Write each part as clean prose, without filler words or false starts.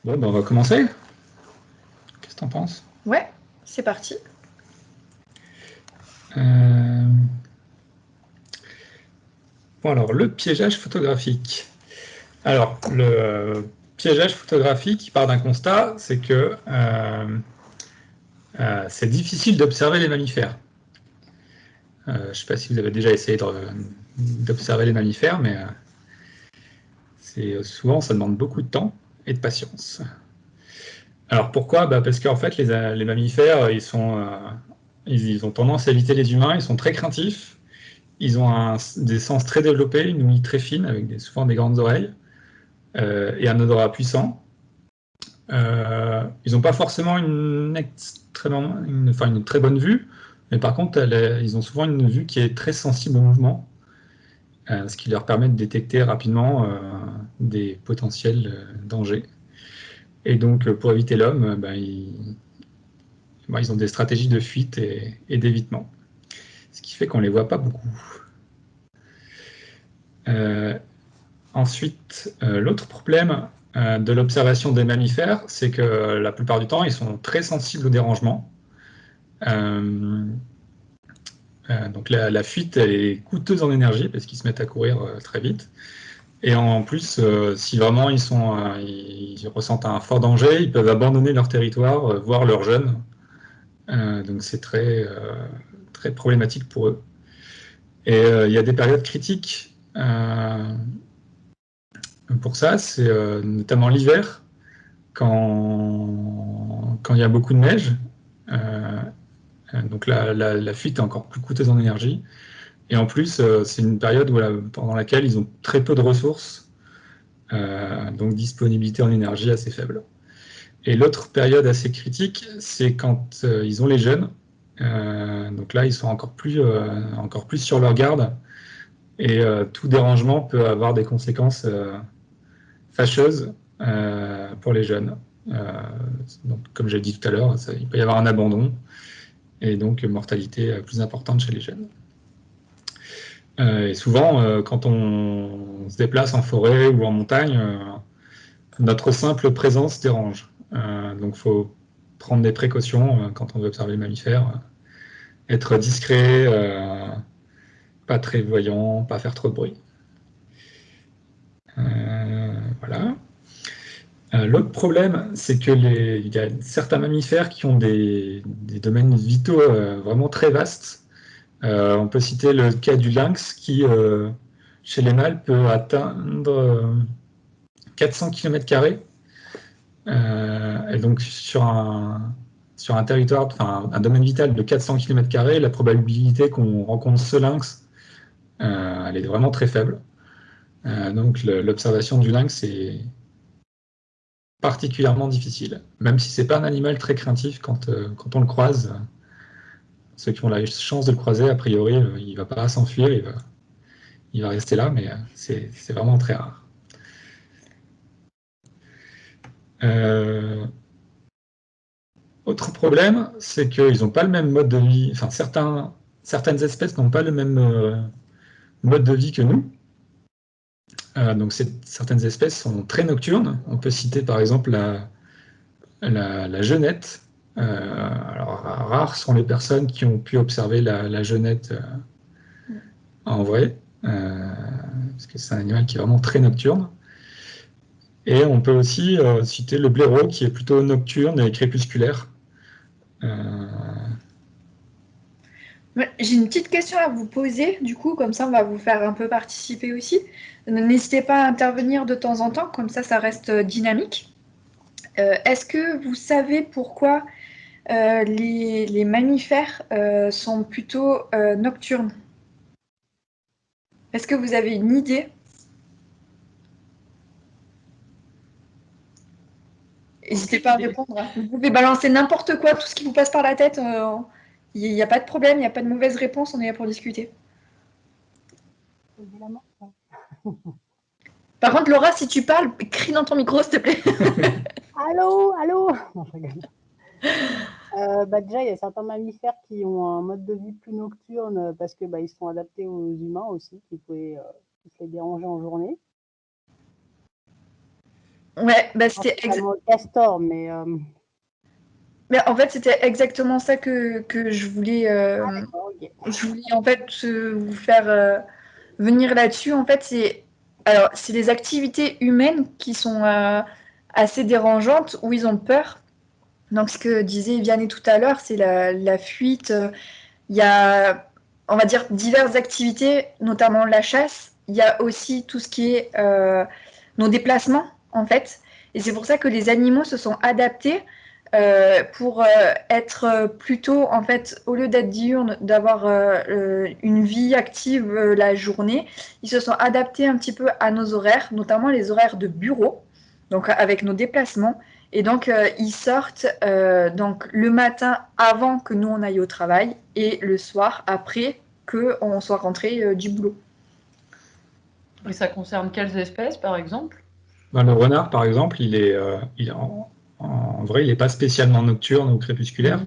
Bon, ben, on va commencer. Qu'est-ce que tu en penses? Ouais, c'est parti. Bon, alors, le piégeage photographique. Alors, le piégeage photographique, il part d'un constat, c'est que c'est difficile d'observer les mammifères. Je ne sais pas si vous avez déjà essayé d'observer les mammifères, mais souvent, ça demande beaucoup de temps et de patience. Alors, pourquoi? Parce qu'en fait, les mammifères, ils ont tendance à éviter les humains, ils sont très craintifs. Ils ont des sens très développés, une ouïe très fine, avec souvent des grandes oreilles, et un odorat puissant. Ils n'ont pas forcément une très bonne vue, mais par contre, ils ont souvent une vue qui est très sensible au mouvement, ce qui leur permet de détecter rapidement des potentiels dangers. Et donc, pour éviter l'homme, ils ont des stratégies de fuite et d'évitement, ce qui fait qu'on ne les voit pas beaucoup. Ensuite, l'autre problème de l'observation des mammifères, c'est que la plupart du temps, ils sont très sensibles au dérangement. Donc la fuite, elle est coûteuse en énergie parce qu'ils se mettent à courir très vite. Et en plus, si vraiment ils ressentent un fort danger, ils peuvent abandonner leur territoire, voire leurs jeunes. Donc c'est très problématique pour eux. Et il y a des périodes critiques pour ça, c'est notamment l'hiver, quand il y a beaucoup de neige. Donc la fuite est encore plus coûteuse en énergie. Et en plus, c'est une période pendant laquelle ils ont très peu de ressources, donc disponibilité en énergie assez faible. Et l'autre période assez critique, c'est quand ils ont les jeunes. Donc là, ils sont encore plus sur leur garde. Et tout dérangement peut avoir des conséquences fâcheuses pour les jeunes. Donc, comme j'ai dit tout à l'heure, il peut y avoir un abandon et donc mortalité plus importante chez les jeunes. Et souvent, quand on se déplace en forêt ou en montagne, notre simple présence dérange. Donc il faut prendre des précautions quand on veut observer les mammifères, être discret, pas très voyant, pas faire trop de bruit. Voilà. L'autre problème, c'est qu'il y a certains mammifères qui ont des domaines vitaux vraiment très vastes. On peut citer le cas du lynx qui, chez les mâles, peut atteindre 400 km². Et donc, sur un territoire, enfin, un domaine vital de 400 km², la probabilité qu'on rencontre ce lynx, elle est vraiment très faible. Donc, l'observation du lynx est particulièrement difficile, même si c'est pas un animal très craintif quand on le croise. Ceux qui ont la chance de le croiser, a priori, il va pas s'enfuir, il va rester là, mais c'est vraiment très rare. Autre problème, c'est qu'ils n'ont pas le même mode de vie. Enfin, certaines espèces n'ont pas le même mode de vie que nous. Donc, certaines espèces sont très nocturnes. On peut citer par exemple la genette. Alors, rares sont les personnes qui ont pu observer la genette en vrai, parce que c'est un animal qui est vraiment très nocturne. Et on peut aussi citer le blaireau, qui est plutôt nocturne et crépusculaire. J'ai une petite question à vous poser, du coup, comme ça on va vous faire un peu participer aussi. N'hésitez pas à intervenir de temps en temps, comme ça reste dynamique. Est-ce que vous savez pourquoi les mammifères sont plutôt nocturnes? Est-ce que vous avez une idée? N'hésitez pas à répondre. Vous pouvez balancer n'importe quoi, tout ce qui vous passe par la tête. Il n'y a pas de problème, il n'y a pas de mauvaise réponse, on est là pour discuter. Évidemment. Par contre, Laura, si tu parles, crie dans ton micro, s'il te plaît. Allô, allô. Non, je rigole. Déjà, il y a certains mammifères qui ont un mode de vie plus nocturne parce que ils sont adaptés aux humains aussi, qui pouvaient les déranger en journée. Ouais, bah, c'était Vraiment castor, mais en fait, c'était exactement ça que je voulais, ok. en fait vous faire venir là-dessus. En fait, c'est les activités humaines qui sont assez dérangeantes, où ils ont peur. Donc, ce que disait Vianney tout à l'heure, c'est la fuite. Il y a, on va dire, diverses activités, notamment la chasse. Il y a aussi tout ce qui est nos déplacements, en fait. Et c'est pour ça que les animaux se sont adaptés pour être plutôt, en fait, au lieu d'être diurnes, d'avoir une vie active la journée, ils se sont adaptés un petit peu à nos horaires, notamment les horaires de bureau, donc avec nos déplacements. Et donc, ils sortent donc, le matin avant que nous, on aille au travail et le soir après qu'on soit rentré du boulot. Et ça concerne quelles espèces, par exemple? Ben, le renard, par exemple, il est en vrai, il n'est pas spécialement nocturne ou crépusculaire.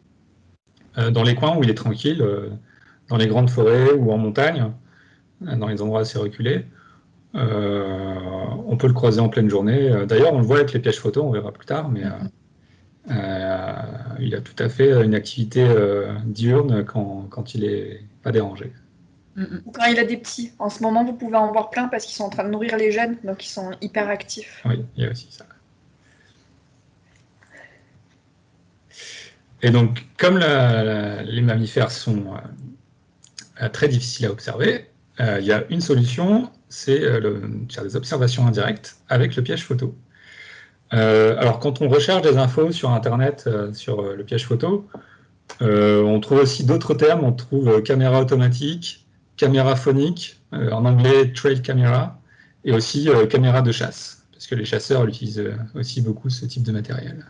Dans les coins où il est tranquille, dans les grandes forêts ou en montagne, dans les endroits assez reculés, on peut le croiser en pleine journée. D'ailleurs, on le voit avec les pièges photos, on verra plus tard, mais il a tout à fait une activité diurne quand il n'est pas dérangé. Quand il a des petits. En ce moment, vous pouvez en voir plein parce qu'ils sont en train de nourrir les jeunes, donc ils sont hyper actifs. Oui, il y a aussi ça. Et donc, comme les mammifères sont très difficiles à observer, il y a une solution, c'est faire des observations indirectes avec le piège photo. Alors, quand on recherche des infos sur Internet, sur le piège photo, on trouve aussi d'autres termes. On trouve caméra automatique, caméra phonique, en anglais trail camera, et aussi caméra de chasse, parce que les chasseurs utilisent aussi beaucoup ce type de matériel.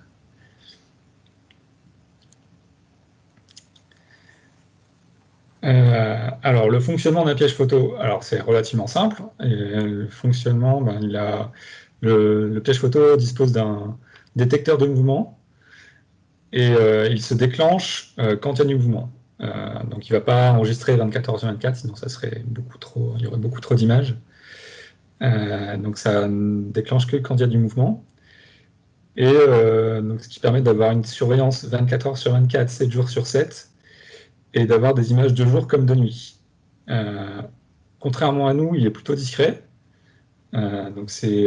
Alors, le fonctionnement d'un piège photo, alors c'est relativement simple. Et le fonctionnement, le piège photo dispose d'un détecteur de mouvement et il se déclenche quand il y a du mouvement. Donc, il ne va pas enregistrer 24 heures sur 24, sinon ça serait beaucoup trop, il y aurait beaucoup trop d'images. Donc, ça ne déclenche que quand il y a du mouvement. Et donc, ce qui permet d'avoir une surveillance 24 heures sur 24, 7 jours sur 7, et d'avoir des images de jour comme de nuit. Contrairement à nous, il est plutôt discret. Donc c'est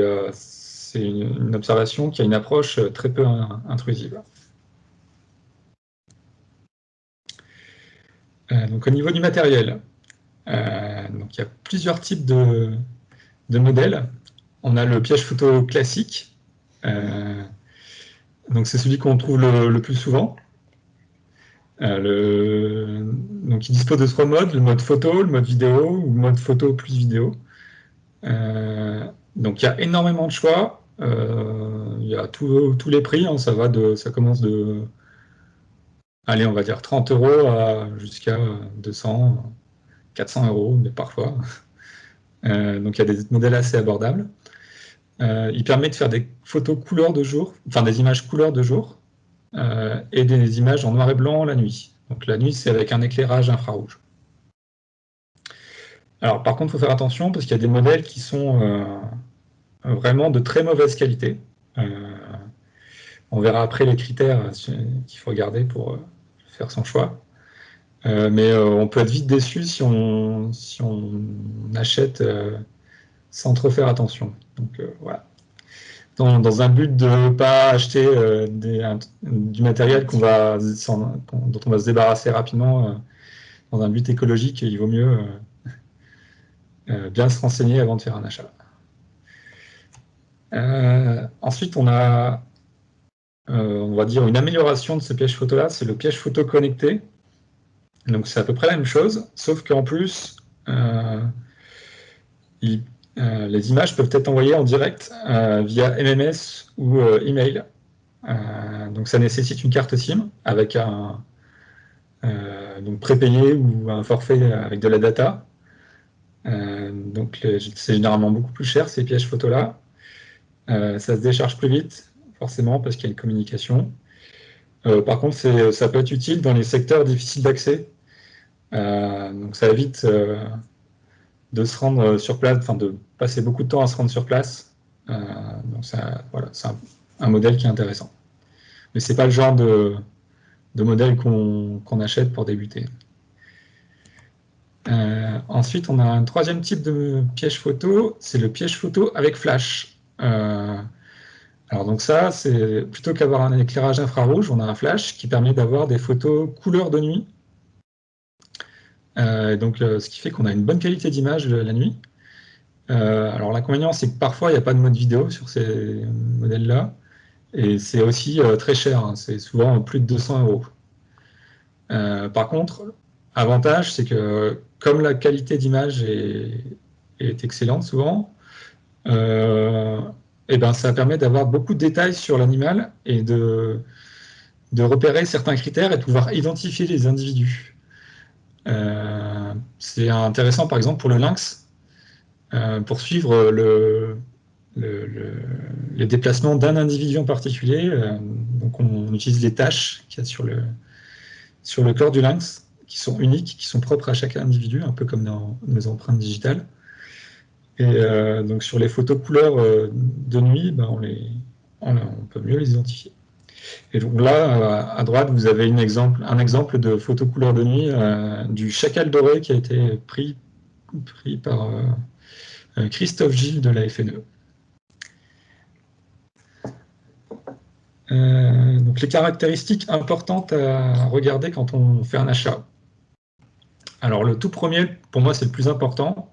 une observation qui a une approche très peu intrusive. Donc au niveau du matériel, donc il y a plusieurs types de modèles. On a le piège photo classique. Donc c'est celui qu'on trouve le plus souvent. Donc il dispose de 3 modes, le mode photo, le mode vidéo ou le mode photo plus vidéo. Donc il y a énormément de choix. Il y a tous les prix, hein, ça commence de, allez, on va dire 30 € jusqu'à 200, 400 €, mais parfois. Donc il y a des modèles assez abordables. Il permet de faire des photos couleur de jour, enfin des images couleur de jour, et des images en noir et blanc la nuit. Donc la nuit, c'est avec un éclairage infrarouge. Alors par contre, il faut faire attention parce qu'il y a des modèles qui sont vraiment de très mauvaise qualité. On verra après les critères qu'il faut regarder pour faire son choix. Mais on peut être vite déçu si on achète sans trop faire attention. Donc voilà. Dans un but de ne pas acheter du matériel dont on va se débarrasser rapidement, dans un but écologique, il vaut mieux bien se renseigner avant de faire un achat. Ensuite, on va dire une amélioration de ce piège photo-là, c'est le piège photo connecté. Donc c'est à peu près la même chose, sauf qu'en plus, les images peuvent être envoyées en direct via MMS ou email. Donc ça nécessite une carte SIM avec donc prépayé ou un forfait avec de la data. Donc c'est généralement beaucoup plus cher ces pièges photos-là. Ça se décharge plus vite, forcément, parce qu'il y a une communication. Par contre, ça peut être utile dans les secteurs difficiles d'accès. Donc ça évite de se rendre sur place, enfin de passer beaucoup de temps à se rendre sur place Donc voilà, c'est un modèle qui est intéressant. Mais ce n'est pas le genre de modèle qu'on achète pour débuter. Ensuite, on a un troisième type de piège photo, c'est le piège photo avec flash. Alors donc ça, c'est plutôt qu'avoir un éclairage infrarouge, on a un flash qui permet d'avoir des photos couleur de nuit. Ce qui fait qu'on a une bonne qualité d'image la nuit. Alors l'inconvénient, c'est que parfois, il n'y a pas de mode vidéo sur ces modèles-là. Et c'est aussi très cher, hein, c'est souvent plus de 200 €. Par contre, avantage, c'est que comme la qualité d'image est excellente souvent, ça permet d'avoir beaucoup de détails sur l'animal et de repérer certains critères et de pouvoir identifier les individus. C'est intéressant par exemple pour le lynx, pour suivre les déplacements d'un individu en particulier. Donc on utilise les taches qu'il y a sur le corps du lynx, qui sont uniques, qui sont propres à chaque individu, un peu comme dans nos empreintes digitales. Et donc sur les photos couleurs de nuit, on peut mieux les identifier. Et donc là, à droite, vous avez un exemple de photo couleur de nuit du chacal doré qui a été pris par Christophe Gilles de la FNE. Donc les caractéristiques importantes à regarder quand on fait un achat. Alors le tout premier, pour moi c'est le plus important,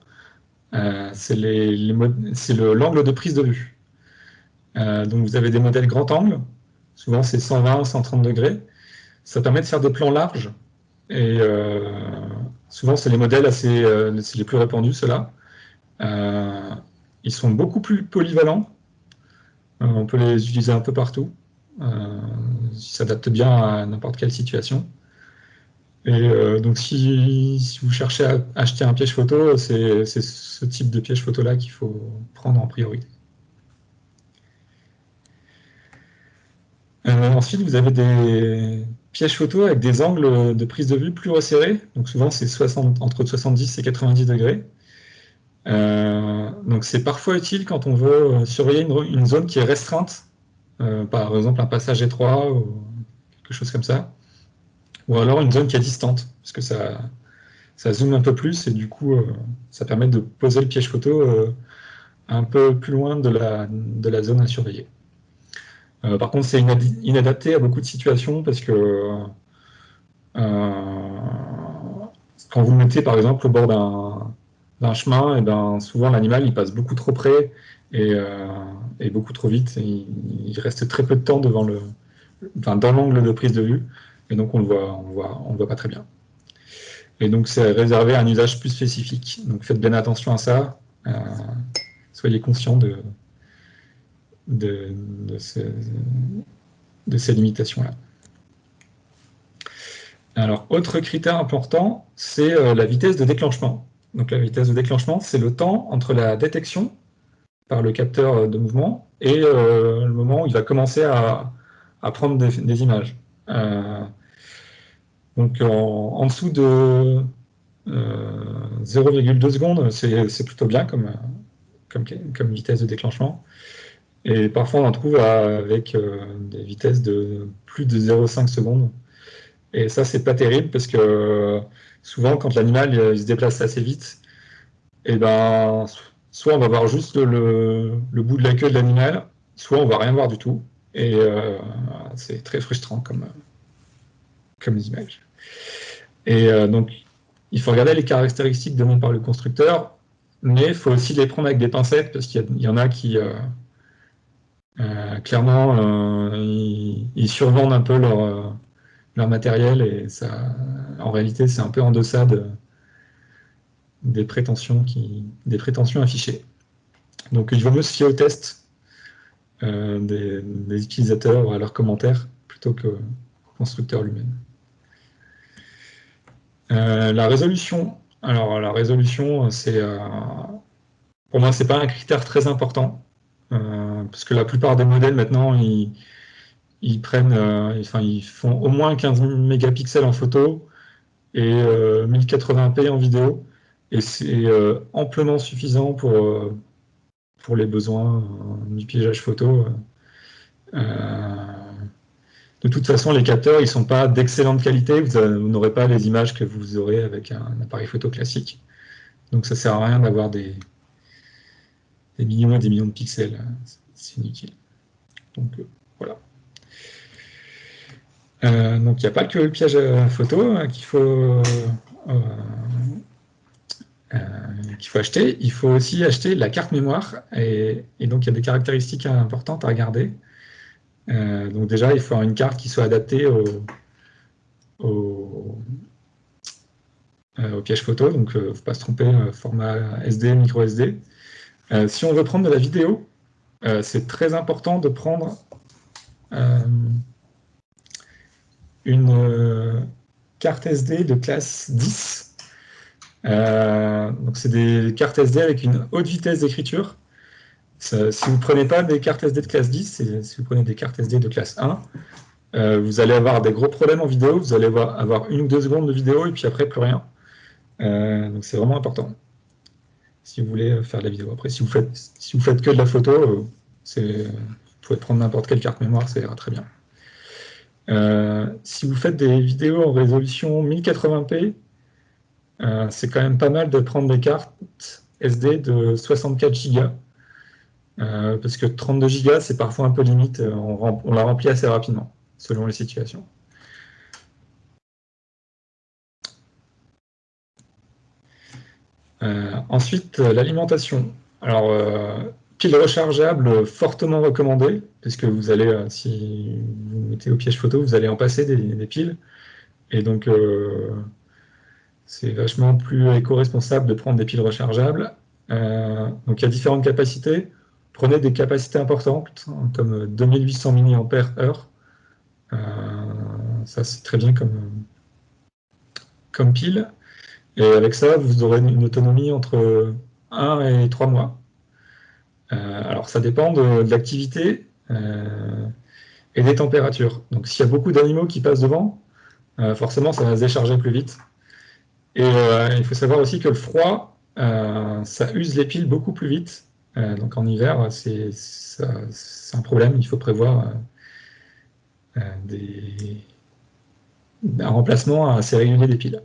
c'est l'angle de prise de vue. Donc vous avez des modèles grand angle, souvent c'est 120, 130 degrés. Ça permet de faire des plans larges, et souvent c'est les modèles c'est les plus répandus, ceux-là. Ils sont beaucoup plus polyvalents, on peut les utiliser un peu partout. Ils s'adaptent bien à n'importe quelle situation. Et donc si vous cherchez à acheter un piège photo, c'est ce type de piège photo-là qu'il faut prendre en priorité. Ensuite, vous avez des pièges photo avec des angles de prise de vue plus resserrés. Donc souvent, c'est entre 70 et 90 degrés. Donc c'est parfois utile quand on veut surveiller une zone qui est restreinte, par exemple un passage étroit ou quelque chose comme ça, ou alors une zone qui est distante, parce que ça zoome un peu plus et du coup ça permet de poser le piège photo un peu plus loin de la zone à surveiller. Par contre, c'est inadapté à beaucoup de situations parce que quand vous le mettez par exemple au bord d'un chemin, et souvent l'animal il passe beaucoup trop près et beaucoup trop vite. Et il reste très peu de temps dans l'angle de prise de vue, et donc on le voit pas très bien. Et donc c'est réservé à un usage plus spécifique. Donc faites bien attention à ça. Soyez conscient de ces limitations-là. Alors, autre critère important, c'est la vitesse de déclenchement. Donc la vitesse de déclenchement, c'est le temps entre la détection par le capteur de mouvement et le moment où il va commencer à prendre des images. Donc en dessous de 0,2 secondes, c'est plutôt bien comme vitesse de déclenchement. Et parfois on en trouve avec des vitesses de plus de 0,5 secondes. Et ça, c'est pas terrible parce que souvent, quand l'animal il se déplace assez vite, soit on va voir juste le bout de la queue de l'animal, soit on va rien voir du tout. Et c'est très frustrant comme image. Et donc, il faut regarder les caractéristiques données par le constructeur, mais il faut aussi les prendre avec des pincettes parce qu'il y en a qui, clairement, ils survendent un peu leur matériel, et ça, en réalité, c'est un peu en deçà des prétentions affichées. Donc il vaut mieux se fier aux tests des utilisateurs, à leurs commentaires, plutôt qu'au constructeur lui-même. La résolution. Alors la résolution, pour moi, c'est pas un critère très important, parce que la plupart des modèles maintenant, ils font au moins 15 mégapixels en photo et 1080p en vidéo, et c'est amplement suffisant pour pour les besoins du piégeage photo. De toute façon, les capteurs, ils ne sont pas d'excellente qualité. Vous n'aurez pas les images que vous aurez avec un appareil photo classique. Donc, ça ne sert à rien d'avoir des millions et des millions de pixels. C'est inutile. Donc, voilà. Donc, il n'y a pas que le piège photo qu'il faut acheter. Il faut aussi acheter la carte mémoire. Et donc, il y a des caractéristiques importantes à regarder. Donc déjà, il faut avoir une carte qui soit adaptée au piège photo, donc il ne faut pas se tromper, format SD, micro SD. Si on veut prendre de la vidéo, c'est très important de prendre une carte SD de classe 10. Donc c'est des cartes SD avec une haute vitesse d'écriture. Si vous ne prenez pas des cartes SD de classe 10, si vous prenez des cartes SD de classe 1, vous allez avoir des gros problèmes en vidéo, vous allez avoir 1 ou 2 secondes de vidéo et puis après plus rien. Donc c'est vraiment important si vous voulez faire de la vidéo. Après, si vous faites que de la photo, vous pouvez prendre n'importe quelle carte mémoire, ça ira très bien. Si vous faites des vidéos en résolution 1080p, c'est quand même pas mal de prendre des cartes SD de 64 Go. Parce que 32 Go, c'est parfois un peu limite, on la remplit assez rapidement, selon les situations. Ensuite, l'alimentation. Alors, pile rechargeable, fortement recommandée, parce que vous allez, si vous mettez au piège photo, vous allez en passer des piles, et donc c'est vachement plus éco-responsable de prendre des piles rechargeables. Donc il y a différentes capacités. Prenez des capacités importantes, comme 2800 mAh. Ça, c'est très bien comme pile. Et avec ça, vous aurez une autonomie entre 1 et 3 mois. Alors, ça dépend de l'activité et des températures. Donc, s'il y a beaucoup d'animaux qui passent devant, forcément, ça va se décharger plus vite. Et il faut savoir aussi que le froid, ça use les piles beaucoup plus vite. Donc, en hiver, c'est un problème. Il faut prévoir un remplacement assez régulier des piles.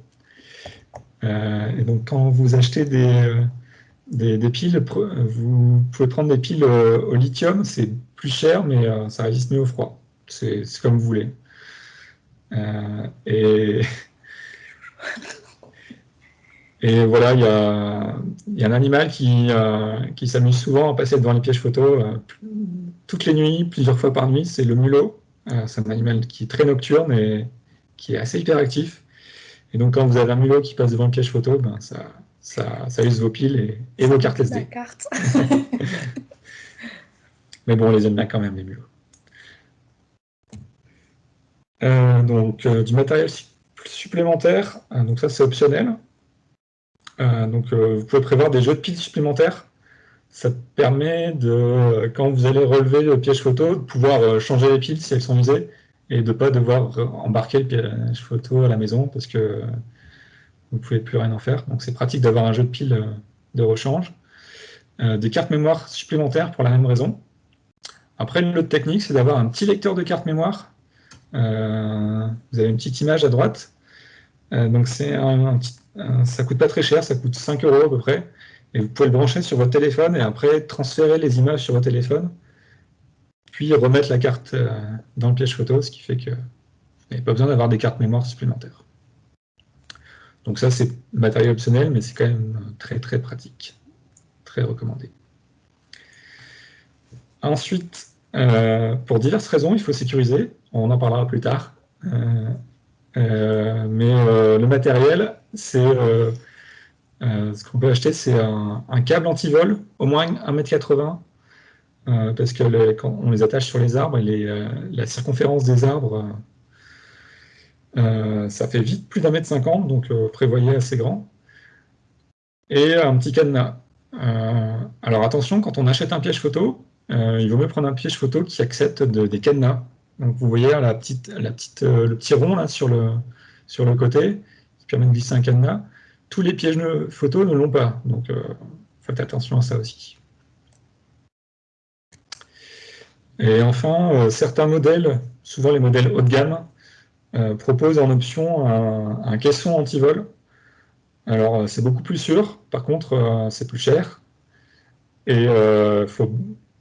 Et donc, quand vous achetez des piles, vous pouvez prendre des piles au lithium, c'est plus cher, mais ça résiste mieux au froid. C'est comme vous voulez. Et voilà, il y a un animal qui s'amuse souvent à passer devant les pièges photos toutes les nuits, plusieurs fois par nuit, c'est le mulot. C'est un animal qui est très nocturne et qui est assez hyperactif. Et donc, quand vous avez un mulot qui passe devant le piège photo, ben, ça use vos piles et vos cartes SD. La carte. Mais bon, on les aime bien quand même, les mulots. Donc, du matériel supplémentaire, donc ça, c'est optionnel. Donc, vous pouvez prévoir des jeux de piles supplémentaires. Ça permet de, quand vous allez relever le piège photo, de pouvoir changer les piles si elles sont usées et de ne pas devoir embarquer le piège photo à la maison parce que vous ne pouvez plus rien en faire. Donc c'est pratique d'avoir un jeu de piles de rechange. Des cartes mémoire supplémentaires pour la même raison. Après, l'autre technique, c'est d'avoir un petit lecteur de carte mémoire. Vous avez une petite image à droite. Donc ça ne coûte pas très cher, ça coûte 5 € à peu près. Et vous pouvez le brancher sur votre téléphone et après transférer les images sur votre téléphone, puis remettre la carte dans le piège photo, ce qui fait que vous n'avez pas besoin d'avoir des cartes mémoire supplémentaires. Donc ça, c'est matériel optionnel, mais c'est quand même très très pratique, très recommandé. Ensuite, pour diverses raisons, il faut sécuriser, on en parlera plus tard, mais le matériel, c'est... ce qu'on peut acheter, c'est un câble anti-vol, au moins 1,80 m, parce que quand on les attache sur les arbres, la circonférence des arbres, ça fait vite plus d'1,50 m, donc prévoyez assez grand. Et un petit cadenas. Alors attention, quand on achète un piège photo, il vaut mieux prendre un piège photo qui accepte des cadenas. Donc vous voyez le petit rond là, sur le côté, qui permet de glisser un cadenas. Tous les pièges photos ne l'ont pas, donc faites attention à ça aussi. Et enfin, certains modèles, souvent les modèles haut de gamme, proposent en option un caisson anti-vol. Alors, c'est beaucoup plus sûr, par contre, c'est plus cher. Et il faut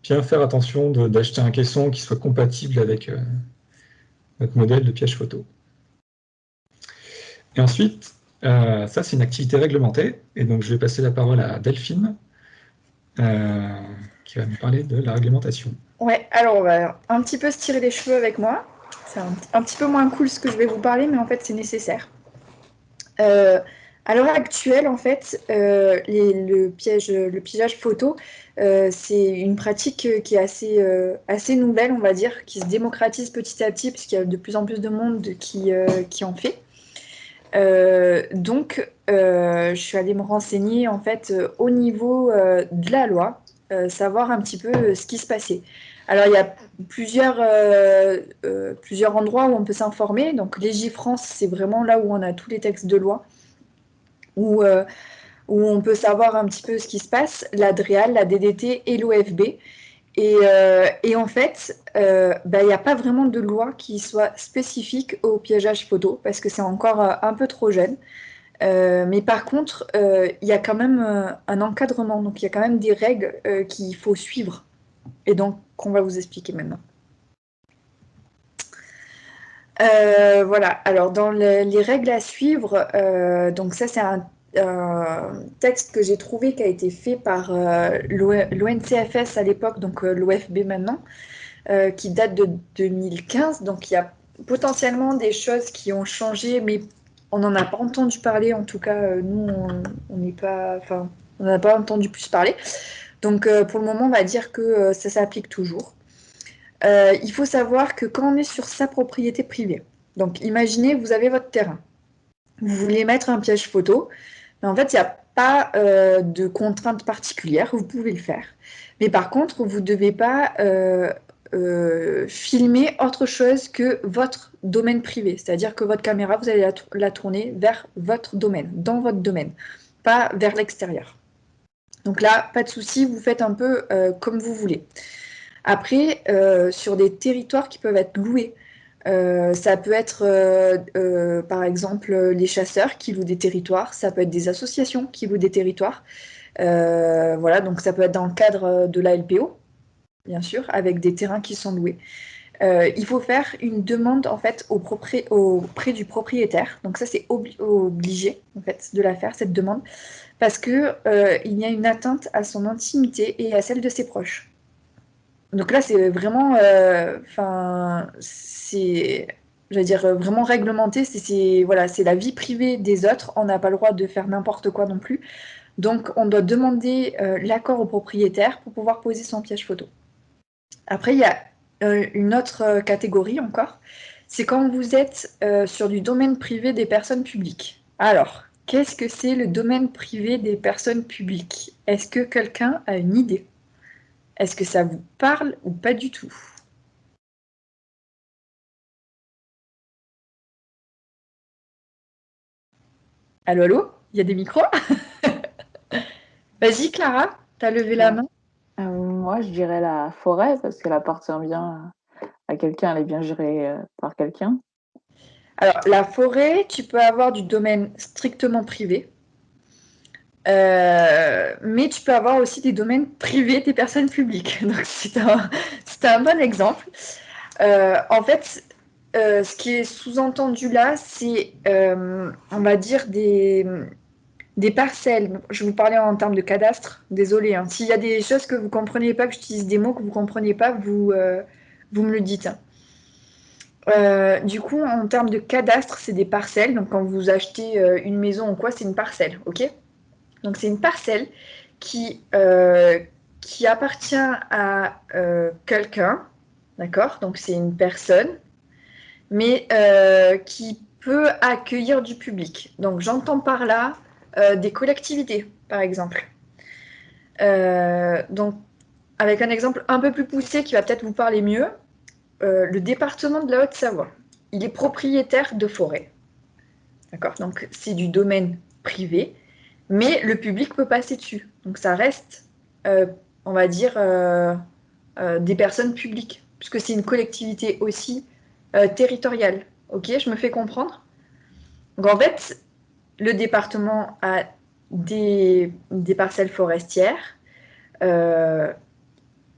bien faire attention d'acheter un caisson qui soit compatible avec notre modèle de piège photo. Et ensuite, ça c'est une activité réglementée, et donc je vais passer la parole à Delphine, qui va nous parler de la réglementation. Ouais, alors on va un petit peu se tirer les cheveux avec moi. C'est un petit peu moins cool ce que je vais vous parler, mais en fait c'est nécessaire. À l'heure actuelle, en fait, le piégeage photo, c'est une pratique qui est assez nouvelle, on va dire, qui se démocratise petit à petit, puisqu'il y a de plus en plus de monde qui en fait. Donc, je suis allée me renseigner, en fait, au niveau de la loi, savoir un petit peu ce qui se passait. Alors, il y a plusieurs endroits où on peut s'informer. Donc, Légifrance, c'est vraiment là où on a tous les textes de loi, où on peut savoir un petit peu ce qui se passe, la DREAL, la DDT et l'OFB. Et en fait, il n'y a pas vraiment de loi qui soit spécifique au piégeage photo, parce que c'est encore un peu trop jeune. Mais par contre, il y a quand même un encadrement, donc il y a quand même des règles qu'il faut suivre, et donc qu'on va vous expliquer maintenant. Voilà, alors dans les règles à suivre, donc ça c'est un texte que j'ai trouvé qui a été fait par l'ONCFS à l'époque, donc l'OFB maintenant, qui date de 2015. Donc il y a potentiellement des choses qui ont changé, mais on n'en a pas entendu parler. En tout cas, nous, on n'est pas, enfin, on n'en a pas entendu plus parler. Donc pour le moment, on va dire que ça s'applique toujours. Il faut savoir que quand on est sur sa propriété privée, donc imaginez, vous avez votre terrain, vous voulez mettre un piège photo, mais en fait, il n'y a pas de contrainte particulière, vous pouvez le faire. Mais par contre, vous ne devez pas filmer autre chose que votre domaine privé, c'est-à-dire que votre caméra, vous allez la tourner vers votre domaine, dans votre domaine, pas vers l'extérieur. Donc là, pas de souci, vous faites un peu comme vous voulez. Après, sur des territoires qui peuvent être loués, ça peut être par exemple les chasseurs qui louent des territoires, ça peut être des associations qui louent des territoires. Voilà, donc ça peut être dans le cadre de la LPO, bien sûr, avec des terrains qui sont loués. Il faut faire une demande en fait auprès du propriétaire. Donc ça c'est obligé en fait de la faire cette demande parce que il y a une atteinte à son intimité et à celle de ses proches. Donc là, c'est vraiment, c'est, j'allais dire, vraiment réglementé. Voilà, c'est la vie privée des autres. On n'a pas le droit de faire n'importe quoi non plus. Donc, on doit demander l'accord au propriétaire pour pouvoir poser son piège photo. Après, il y a une autre catégorie encore. C'est quand vous êtes sur du domaine privé des personnes publiques. Alors, qu'est-ce que c'est le domaine privé des personnes publiques? Est-ce que quelqu'un a une idée? Est-ce que ça vous parle ou pas du tout? Allô, allô? Il y a des micros? Vas-y, Clara, t'as levé la main. Moi, je dirais la forêt parce qu'elle appartient bien à quelqu'un, elle est bien gérée par quelqu'un. Alors, la forêt, tu peux avoir du domaine strictement privé, mais tu peux avoir aussi des domaines privés des personnes publiques. Donc, c'est un bon exemple. En fait, ce qui est sous-entendu là, c'est, on va dire, des parcelles. Je vous parlais en termes de cadastre, désolé. Hein. S'il y a des choses que vous ne comprenez pas, que j'utilise des mots que vous ne comprenez pas, vous me le dites. Du coup, en termes de cadastre, c'est des parcelles. Donc, quand vous achetez une maison ou quoi, c'est une parcelle, ok? Donc, c'est une parcelle qui appartient à quelqu'un, d'accord? Donc, c'est une personne, mais qui peut accueillir du public. Donc, j'entends par là des collectivités, par exemple. Donc, avec un exemple un peu plus poussé qui va peut-être vous parler mieux, le département de la Haute-Savoie, il est propriétaire de forêts. D'accord? Donc, c'est du domaine privé, mais le public peut passer dessus. Donc, ça reste, on va dire, des personnes publiques. puisque c'est une collectivité aussi territoriale. Ok, je me fais comprendre. Donc en fait, le département a des parcelles forestières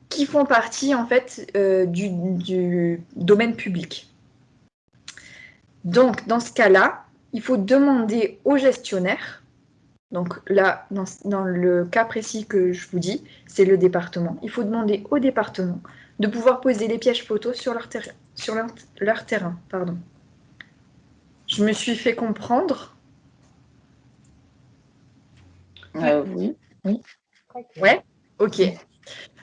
qui font partie en fait du domaine public. Donc dans ce cas-là, il faut demander au gestionnaire. Donc là, dans le cas précis que je vous dis, c'est le département. Il faut demander au département de pouvoir poser les pièges photos sur leur terrain. Pardon. Je me suis fait comprendre. Oui. Très clair. Ouais, ok.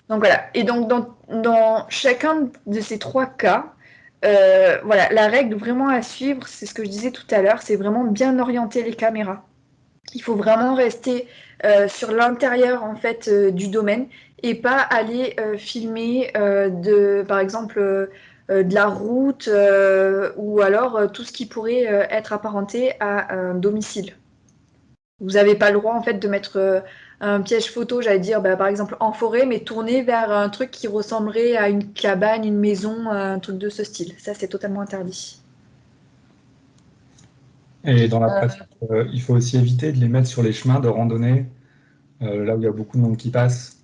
Donc voilà. Et donc dans chacun de ces 3 cas, voilà, la règle vraiment à suivre, c'est ce que je disais tout à l'heure, c'est vraiment bien orienter les caméras. Il faut vraiment rester sur l'intérieur en fait du domaine et pas aller filmer par exemple de la route ou alors tout ce qui pourrait être apparenté à un domicile. Vous n'avez pas le droit en fait de mettre un piège photo, j'allais dire par exemple en forêt, mais tourné vers un truc qui ressemblerait à une cabane, une maison, un truc de ce style. Ça, c'est totalement interdit. Et dans la pratique, il faut aussi éviter de les mettre sur les chemins de randonnée, là où il y a beaucoup de monde qui passe,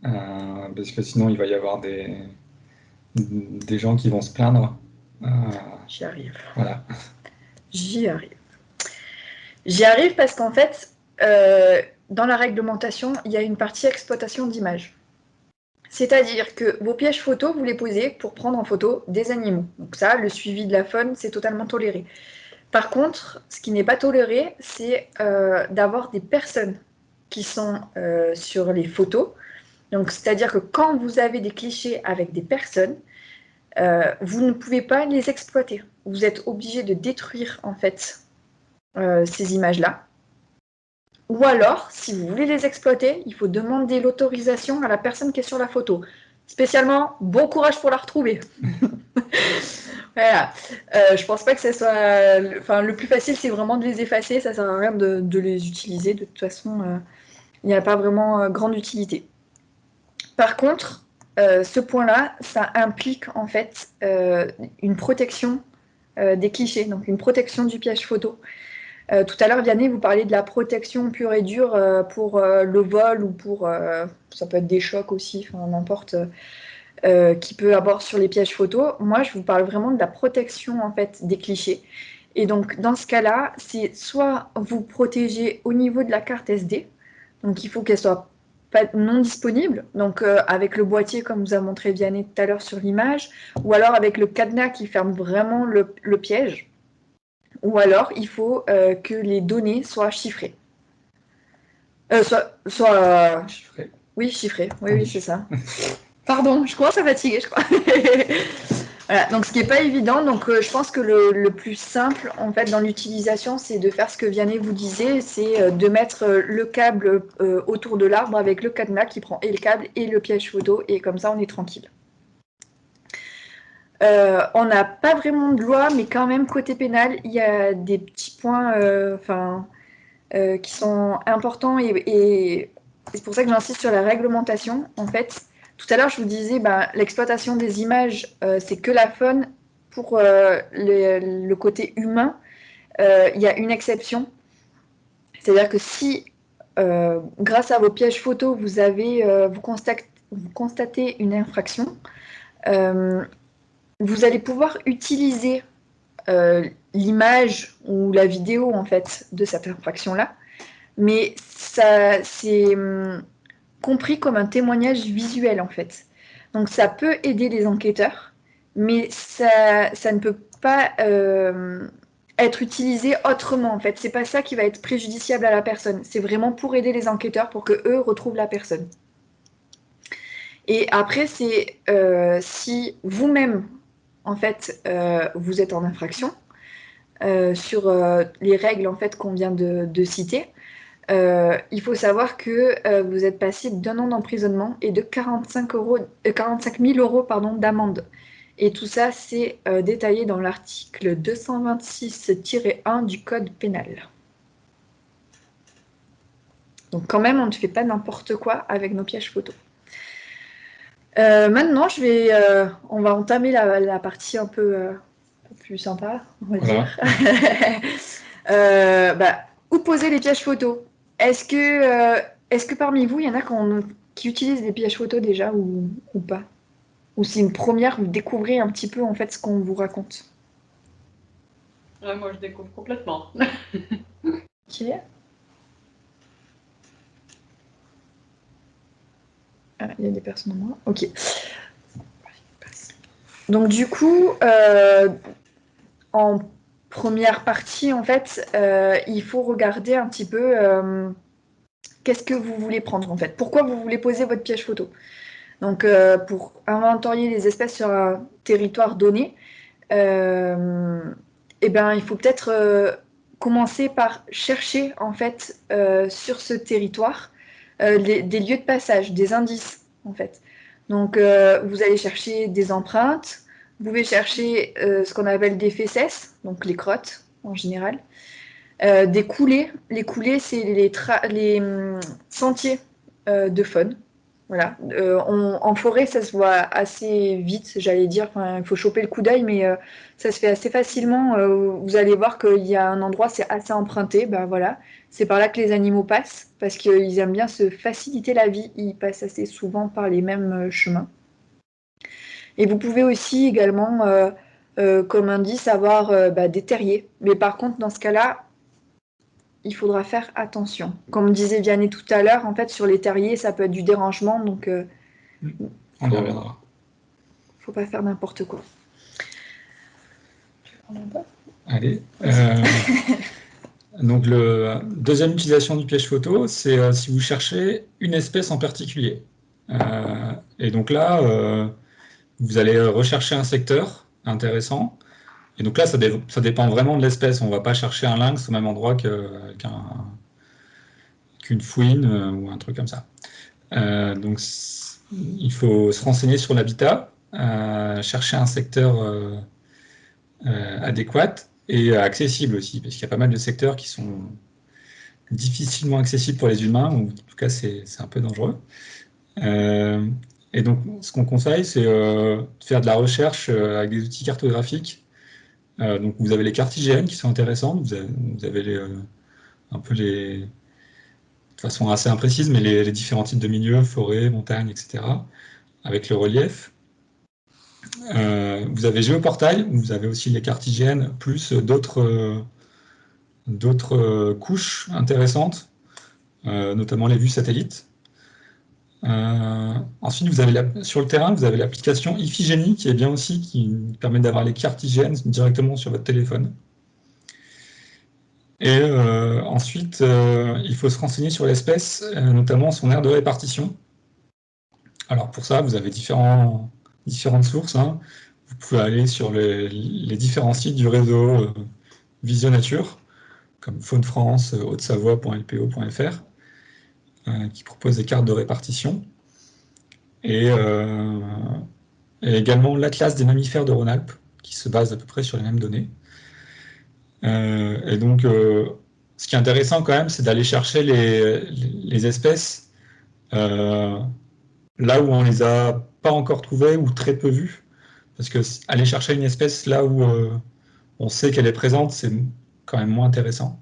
parce que sinon il va y avoir des gens qui vont se plaindre. J'y arrive. Voilà. J'y arrive. J'y arrive parce qu'en fait, dans la réglementation, il y a une partie exploitation d'images. C'est-à-dire que vos pièges photos, vous les posez pour prendre en photo des animaux. Donc ça, le suivi de la faune, c'est totalement toléré. Par contre, ce qui n'est pas toléré, c'est d'avoir des personnes qui sont sur les photos. Donc, c'est-à-dire que quand vous avez des clichés avec des personnes, vous ne pouvez pas les exploiter. Vous êtes obligé de détruire en fait ces images-là. Ou alors, si vous voulez les exploiter, il faut demander l'autorisation à la personne qui est sur la photo. Spécialement, bon courage pour la retrouver. Voilà. Je pense pas que ça soit. Enfin, le plus facile, c'est vraiment de les effacer. Ça sert à rien de les utiliser. De toute façon, il n'y a pas vraiment grande utilité. Par contre, ce point-là, ça implique en fait une protection des clichés, donc une protection du piège photo. Tout à l'heure, Vianney, vous parliez de la protection pure et dure pour le vol ou pour. Ça peut être des chocs aussi, enfin n'importe. Qui peut avoir sur les pièges photos. Moi, je vous parle vraiment de la protection en fait des clichés. Et donc, dans ce cas-là, c'est soit vous protégez au niveau de la carte SD, donc il faut qu'elle soit pas non disponible, donc avec le boîtier comme vous a montré Vianney tout à l'heure sur l'image, ou alors avec le cadenas qui ferme vraiment le piège, ou alors il faut que les données soient chiffrées. Chiffré. Oui, chiffrées, oui, c'est ça. Pardon, je commence à fatiguer, je crois. Voilà, donc ce qui n'est pas évident, donc je pense que le plus simple en fait dans l'utilisation, c'est de faire ce que Vianney vous disait, c'est de mettre le câble autour de l'arbre avec le cadenas qui prend et le câble et le piège photo, et comme ça on est tranquille. On n'a pas vraiment de loi, mais quand même côté pénal, il y a des petits points qui sont importants et c'est pour ça que j'insiste sur la réglementation en fait. Tout à l'heure, je vous disais, l'exploitation des images, c'est que la faune. Pour le côté humain, il y a une exception. C'est-à-dire que si, grâce à vos pièges photos, vous constatez une infraction, vous allez pouvoir utiliser l'image ou la vidéo en fait de cette infraction-là, mais ça c'est compris comme un témoignage visuel en fait. Donc ça peut aider les enquêteurs, mais ça ne peut pas être utilisé autrement en fait. C'est pas ça qui va être préjudiciable à la personne. C'est vraiment pour aider les enquêteurs pour que eux retrouvent la personne. Et après c'est si vous-même en fait vous êtes en infraction sur les règles en fait qu'on vient de citer. Il faut savoir que vous êtes passible d'1 an d'emprisonnement et de 45 000 euros d'amende. Et tout ça, c'est détaillé dans l'article 226-1 du Code pénal. Donc quand même, on ne fait pas n'importe quoi avec nos pièges photos. Maintenant, on va entamer la partie un peu plus sympa, on va Voilà. dire. Où poser les pièges photos? Est-ce que parmi vous, il y en a qui utilisent des pièges photos déjà ou pas? Ou c'est une première, vous découvrez un petit peu en fait ce qu'on vous raconte? Ouais, moi, je découvre complètement. Ok. Ah, il y a des personnes en moins. Ok. Donc du coup, en première partie, en fait, il faut regarder un petit peu qu'est-ce que vous voulez prendre en fait. Pourquoi vous voulez poser votre piège photo? Donc pour inventorier les espèces sur un territoire donné, il faut peut-être commencer par chercher en fait sur ce territoire des lieux de passage, des indices en fait. Donc vous allez chercher des empreintes, vous pouvez chercher ce qu'on appelle des fesses, donc les crottes en général, des coulées. Les coulées, c'est les sentiers de faune. Voilà. En forêt, ça se voit assez vite, j'allais dire. Enfin, il faut choper le coup d'œil, mais ça se fait assez facilement. Vous allez voir qu'il y a un endroit, c'est assez emprunté. Ben voilà, c'est par là que les animaux passent, parce qu'ils aiment bien se faciliter la vie. Ils passent assez souvent par les mêmes chemins. Et vous pouvez aussi également, comme indice, avoir des terriers. Mais par contre, dans ce cas-là, il faudra faire attention. Comme disait Vianney tout à l'heure, en fait, sur les terriers, ça peut être du dérangement, donc On y reviendra. faut pas faire n'importe quoi. Allez. Donc, la deuxième utilisation du piège photo, c'est si vous cherchez une espèce en particulier. Et donc là, vous allez rechercher un secteur intéressant. Et donc là, ça dépend vraiment de l'espèce. On ne va pas chercher un lynx au même endroit qu'une fouine ou un truc comme ça. Donc, il faut se renseigner sur l'habitat, chercher un secteur adéquat et accessible aussi, parce qu'il y a pas mal de secteurs qui sont difficilement accessibles pour les humains, ou en tout cas, c'est un peu dangereux. Et donc, ce qu'on conseille, c'est de faire de la recherche avec des outils cartographiques. Donc, vous avez les cartes IGN qui sont intéressantes, vous avez un peu de façon assez imprécise, mais les différents types de milieux, forêt, montagne, etc., avec le relief. Vous avez Géoportail, où vous avez aussi les cartes IGN, plus d'autres couches intéressantes, notamment les vues satellites. Ensuite, sur le terrain, vous avez l'application Iphigénie, qui est bien aussi, qui permet d'avoir les cartes IGN directement sur votre téléphone. Et ensuite, il faut se renseigner sur l'espèce, notamment son aire de répartition. Alors pour ça, vous avez différentes sources, hein. Vous pouvez aller sur les différents sites du réseau Visionature, comme Faune France, haute-savoie.lpo.fr, qui proposent des cartes de répartition. Et également l'Atlas des mammifères de Rhône-Alpes, qui se base à peu près sur les mêmes données. Et donc, ce qui est intéressant quand même, c'est d'aller chercher les espèces là où on les a pas encore trouvées ou très peu vues. Parce que aller chercher une espèce là où on sait qu'elle est présente, c'est quand même moins intéressant.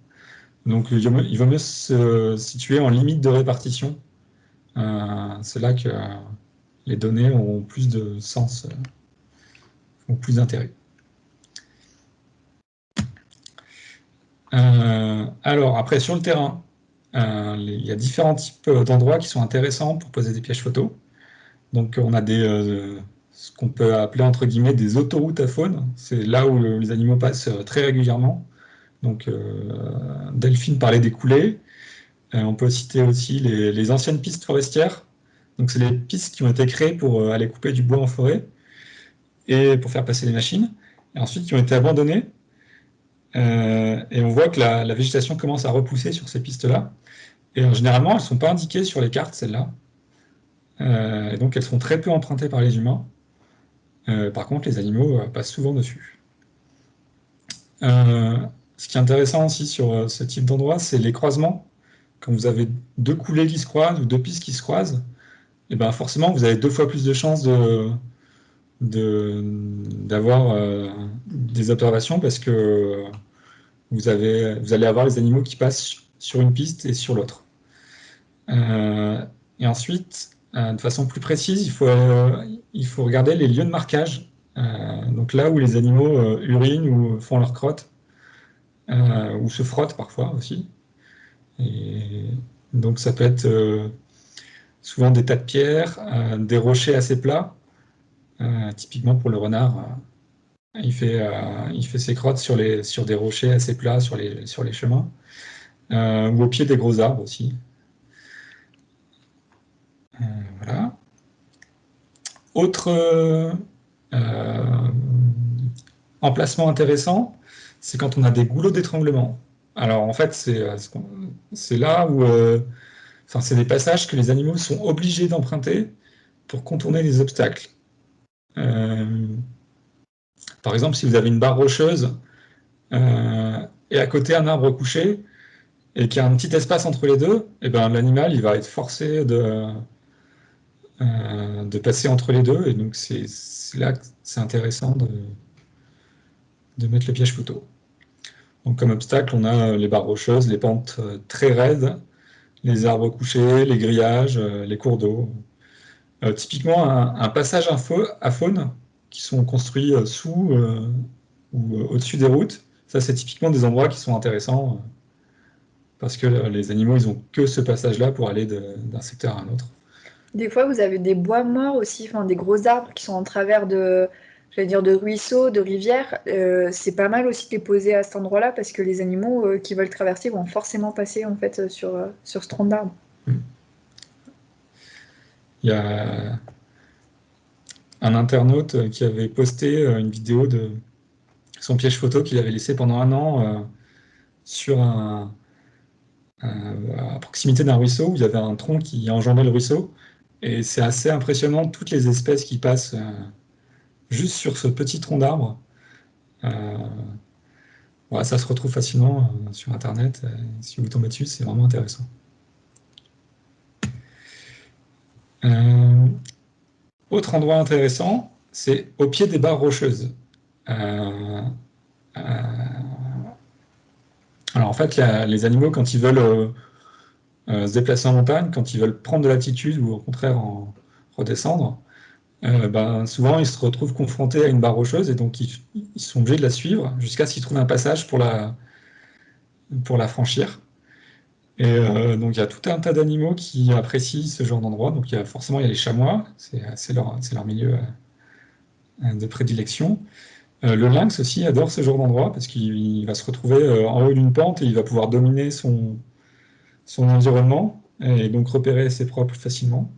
Donc, il vaut mieux se situer en limite de répartition. C'est là que les données ont plus de sens, ont plus d'intérêt. Alors, après, sur le terrain, il y a différents types d'endroits qui sont intéressants pour poser des pièges photos. Donc, on a ce qu'on peut appeler entre guillemets des autoroutes à faune. C'est là où les animaux passent très régulièrement. Donc, Delphine parlait des coulées. On peut citer aussi les anciennes pistes forestières. Donc, c'est les pistes qui ont été créées pour aller couper du bois en forêt et pour faire passer les machines. Et ensuite, qui ont été abandonnées. Et on voit que la végétation commence à repousser sur ces pistes-là. Et généralement, elles ne sont pas indiquées sur les cartes, celles-là. Et donc, elles sont très peu empruntées par les humains. Par contre, les animaux passent souvent dessus. Ce qui est intéressant aussi sur ce type d'endroit, c'est les croisements. Quand vous avez deux coulées qui se croisent ou deux pistes qui se croisent, et ben forcément, vous avez 2 fois plus de chances d'avoir des observations parce que vous allez avoir les animaux qui passent sur une piste et sur l'autre. Et ensuite, de façon plus précise, il faut regarder les lieux de marquage. Donc là où les animaux urinent ou font leur crotte, ou se frottent parfois aussi. Et donc ça peut être souvent des tas de pierres, des rochers assez plats. Typiquement pour le renard, il fait ses crottes sur des rochers assez plats sur les chemins, ou au pied des gros arbres aussi. Voilà. Autre emplacement intéressant, c'est quand on a des goulots d'étranglement. Alors en fait, c'est là où c'est des passages que les animaux sont obligés d'emprunter pour contourner les obstacles. Par exemple, si vous avez une barre rocheuse et à côté un arbre couché et qu'il y a un petit espace entre les deux, et ben, l'animal il va être forcé de passer entre les deux, et donc c'est là que c'est intéressant de mettre le piège photo. Donc comme obstacle, on a les barres rocheuses, les pentes très raides, les arbres couchés, les grillages, les cours d'eau. Typiquement, un passage à faune qui sont construits sous ou au-dessus des routes, ça c'est typiquement des endroits qui sont intéressants parce que les animaux, ils ont que ce passage-là pour aller d'un secteur à un autre. Des fois, vous avez des bois morts aussi, enfin des gros arbres qui sont en travers de ruisseaux, de rivières. C'est pas mal aussi de les poser à cet endroit-là parce que les animaux qui veulent traverser vont forcément passer en fait sur ce tronc d'arbre. Il y a un internaute qui avait posté une vidéo de son piège photo qu'il avait laissé pendant 1 an à proximité d'un ruisseau où il y avait un tronc qui enjambait le ruisseau. Et c'est assez impressionnant toutes les espèces qui passent juste sur ce petit tronc d'arbre. Ouais, ça se retrouve facilement sur Internet. Si vous tombez dessus, c'est vraiment intéressant. Autre endroit intéressant, c'est au pied des barres rocheuses. Alors en fait, les animaux, quand ils veulent se déplacer en montagne, quand ils veulent prendre de l'altitude ou au contraire redescendre, souvent ils se retrouvent confrontés à une barre rocheuse et donc ils sont obligés de la suivre jusqu'à ce qu'ils trouvent un passage pour la franchir. Et donc il y a tout un tas d'animaux qui apprécient ce genre d'endroit. Donc forcément il y a les chamois, c'est leur milieu de prédilection. Le lynx aussi adore ce genre d'endroit parce qu'il va se retrouver en haut d'une pente et il va pouvoir dominer son environnement et donc repérer ses proies plus facilement.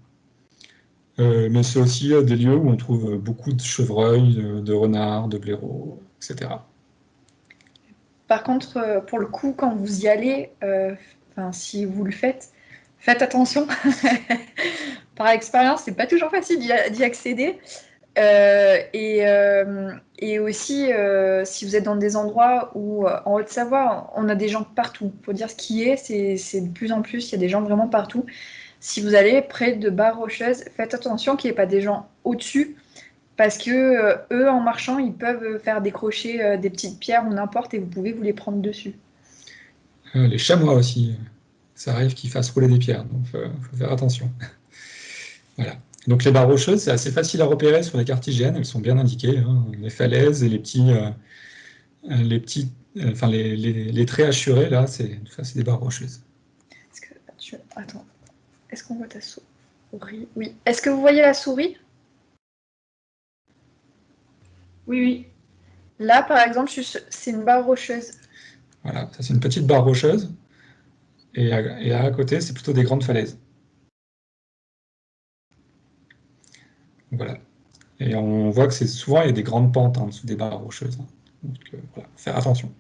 Mais c'est aussi des lieux où on trouve beaucoup de chevreuils, de renards, de blaireaux, etc. Par contre, pour le coup, quand vous y allez, si vous le faites, faites attention. Par expérience, c'est pas toujours facile d'y accéder. Et aussi, si vous êtes dans des endroits où, en Haute-Savoie, on a des gens partout. Il faut dire ce qui est, c'est de plus en plus, il y a des gens vraiment partout. Si vous allez près de barres rocheuses, faites attention qu'il n'y ait pas des gens au-dessus, parce que eux, en marchant, ils peuvent faire décrocher des petites pierres ou n'importe, et vous pouvez vous les prendre dessus. Les chamois aussi, ça arrive qu'ils fassent rouler des pierres, donc faut faire attention. Voilà. Donc les barres rocheuses, c'est assez facile à repérer sur les cartes IGN, elles sont bien indiquées, hein, les falaises et les traits hachurés, là, c'est des barres rocheuses. Attends, est-ce qu'on voit ta souris? Oui. Est-ce que vous voyez la souris? Oui, oui. Là, par exemple, c'est une barre rocheuse. Voilà, ça c'est une petite barre rocheuse, et à côté, c'est plutôt des grandes falaises. Voilà. Et on voit que souvent, il y a des grandes pentes en dessous des barres rocheuses. Donc, voilà, faire attention.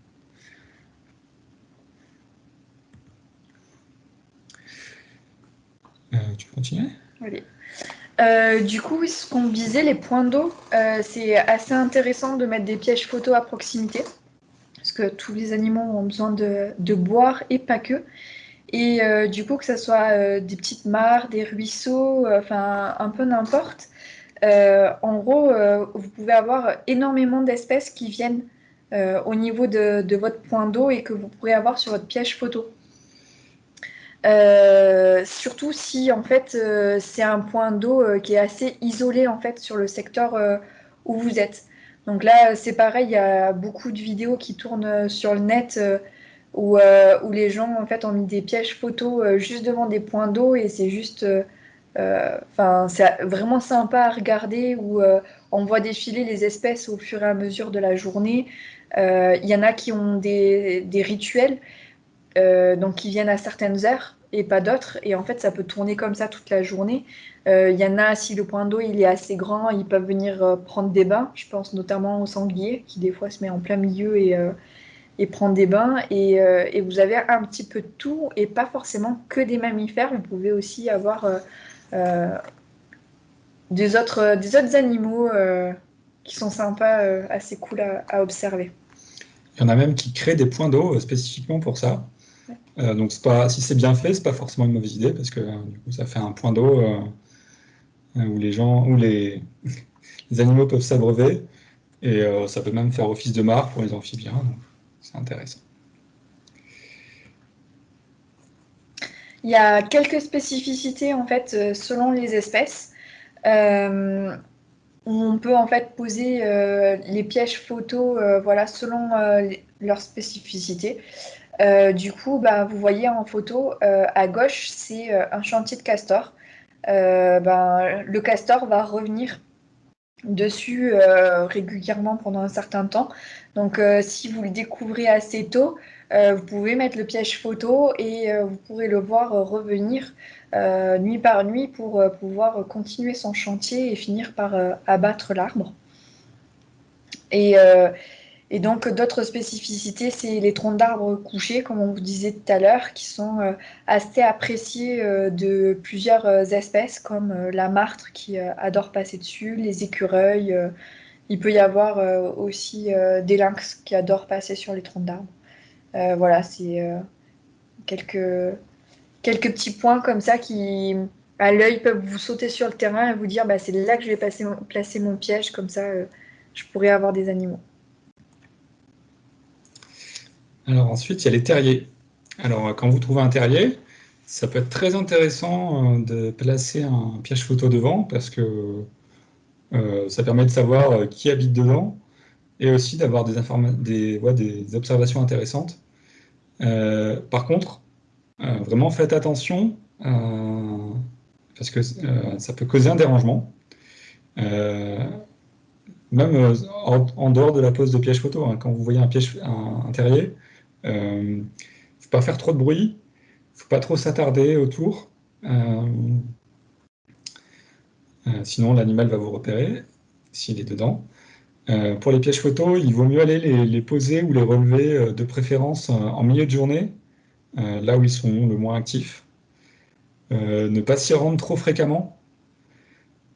Tu peux continuer? Allez. Du coup, ce qu'on disait, les points d'eau, c'est assez intéressant de mettre des pièges photos à proximité, parce que tous les animaux ont besoin de boire et pas que. Et du coup, que ce soit des petites mares, des ruisseaux, enfin un peu n'importe. En gros, vous pouvez avoir énormément d'espèces qui viennent au niveau de votre point d'eau et que vous pourrez avoir sur votre piège photo. Surtout si en fait c'est un point d'eau qui est assez isolé en fait sur le secteur où vous êtes. Donc là c'est pareil, il y a beaucoup de vidéos qui tournent sur le net où les gens en fait ont mis des pièges photos juste devant des points d'eau et c'est juste, enfin c'est vraiment sympa à regarder où on voit défiler les espèces au fur et à mesure de la journée. Il y en a qui ont des rituels donc qui viennent à certaines heures et pas d'autres. Et en fait, ça peut tourner comme ça toute la journée. Il y en a, si le point d'eau il est assez grand, ils peuvent venir prendre des bains. Je pense notamment au sanglier qui des fois se met en plein milieu et prend des bains. Et vous avez un petit peu de tout et pas forcément que des mammifères. Vous pouvez aussi avoir euh, des autres animaux qui sont sympas, assez cool à observer. Il y en a même qui créent des points d'eau spécifiquement pour ça. Donc si c'est bien fait, c'est pas forcément une mauvaise idée parce que du coup, ça fait un point d'eau où les animaux peuvent s'abreuver et ça peut même faire office de mare pour les amphibiens. Donc c'est intéressant. Il y a quelques spécificités en fait selon les espèces. Euh, on peut en fait poser les pièges photos voilà, selon leurs spécificités. Du coup, bah, vous voyez en photo à gauche, c'est un chantier de castor. Le castor va revenir dessus régulièrement pendant un certain temps. Donc, si vous le découvrez assez tôt, vous pouvez mettre le piège photo et vous pourrez le voir revenir nuit par nuit pour pouvoir continuer son chantier et finir par abattre l'arbre. Et, euh, et donc, d'autres spécificités, c'est les troncs d'arbres couchés, comme on vous disait tout à l'heure, qui sont assez appréciés de plusieurs espèces, comme la martre qui adore passer dessus, les écureuils. Il peut y avoir aussi des lynx qui adorent passer sur les troncs d'arbres. Voilà, c'est quelques, quelques petits points comme ça qui, à l'œil, peuvent vous sauter sur le terrain et vous dire bah, c'est là que je vais placer mon piège, comme ça je pourrais avoir des animaux. Alors ensuite, il y a les terriers. Alors quand vous trouvez un terrier, ça peut être très intéressant de placer un piège photo devant parce que ça permet de savoir qui habite dedans et aussi d'avoir des observations intéressantes. Par contre, vraiment faites attention parce que ça peut causer un dérangement. Même en dehors de la pose de piège photo, hein, quand vous voyez un terrier, il ne faut pas faire trop de bruit, il ne faut pas trop s'attarder autour, sinon l'animal va vous repérer s'il est dedans. Pour les pièges photos, il vaut mieux aller les poser ou les relever de préférence en milieu de journée, là où ils sont le moins actifs. Ne pas s'y rendre trop fréquemment.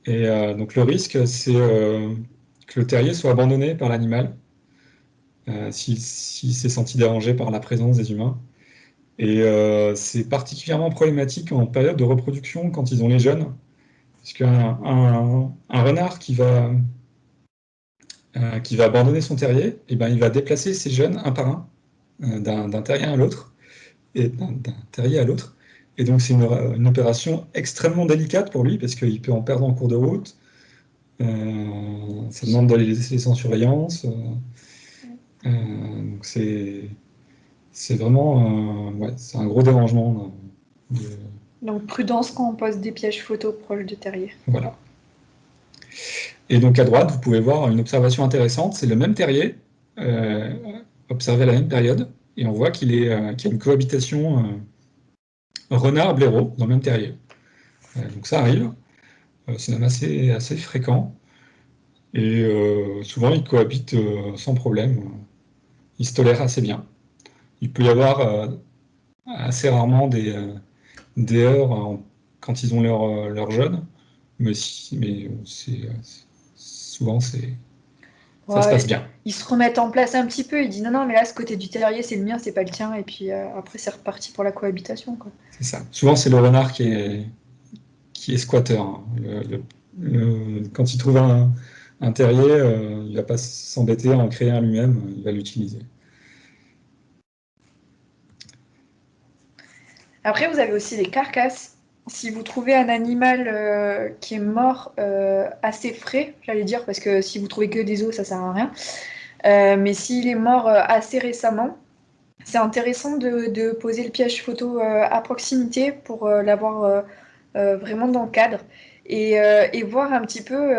Et donc le risque, c'est que le terrier soit abandonné par l'animal s'il s'est senti dérangé par la présence des humains. Et c'est particulièrement problématique en période de reproduction quand ils ont les jeunes, puisqu'un un renard qui va abandonner son terrier, et ben, il va déplacer ses jeunes un par un d'un terrier à l'autre, et d'un terrier à l'autre. Et donc c'est une opération extrêmement délicate pour lui, parce qu'il peut en perdre en cours de route. Ça demande d'aller les laisser sans surveillance. Donc c'est vraiment ouais, c'est un gros dérangement. Donc prudence quand on pose des pièges photos proches de terriers. Voilà. Et donc à droite, vous pouvez voir une observation intéressante. C'est le même terrier, euh, observé à la même période, et on voit qu'il y a une cohabitation renard-blaireau dans le même terrier. Donc ça arrive, c'est même assez fréquent, et souvent ils cohabitent sans problème. Ils se tolèrent assez bien. Il peut y avoir assez rarement des heurts quand ils ont leur jeunes, mais souvent Ça se Ouais, passe bien. ils se remettent en place un petit peu. Ils disent non, non, mais là, ce côté du terrier, c'est le mien, c'est pas le tien. Et puis après, c'est reparti pour la cohabitation, quoi. C'est ça. Souvent, c'est le renard qui est squatteur, hein. Quand il trouve un terrier, il va pas s'embêter à en créer un lui-même, il va l'utiliser. Après, vous avez aussi les carcasses. Si vous trouvez un animal qui est mort assez frais, j'allais dire, parce que si vous trouvez que des os, ça sert à rien. Mais s'il est mort assez récemment, c'est intéressant de poser le piège photo à proximité pour l'avoir vraiment dans le cadre et voir un petit peu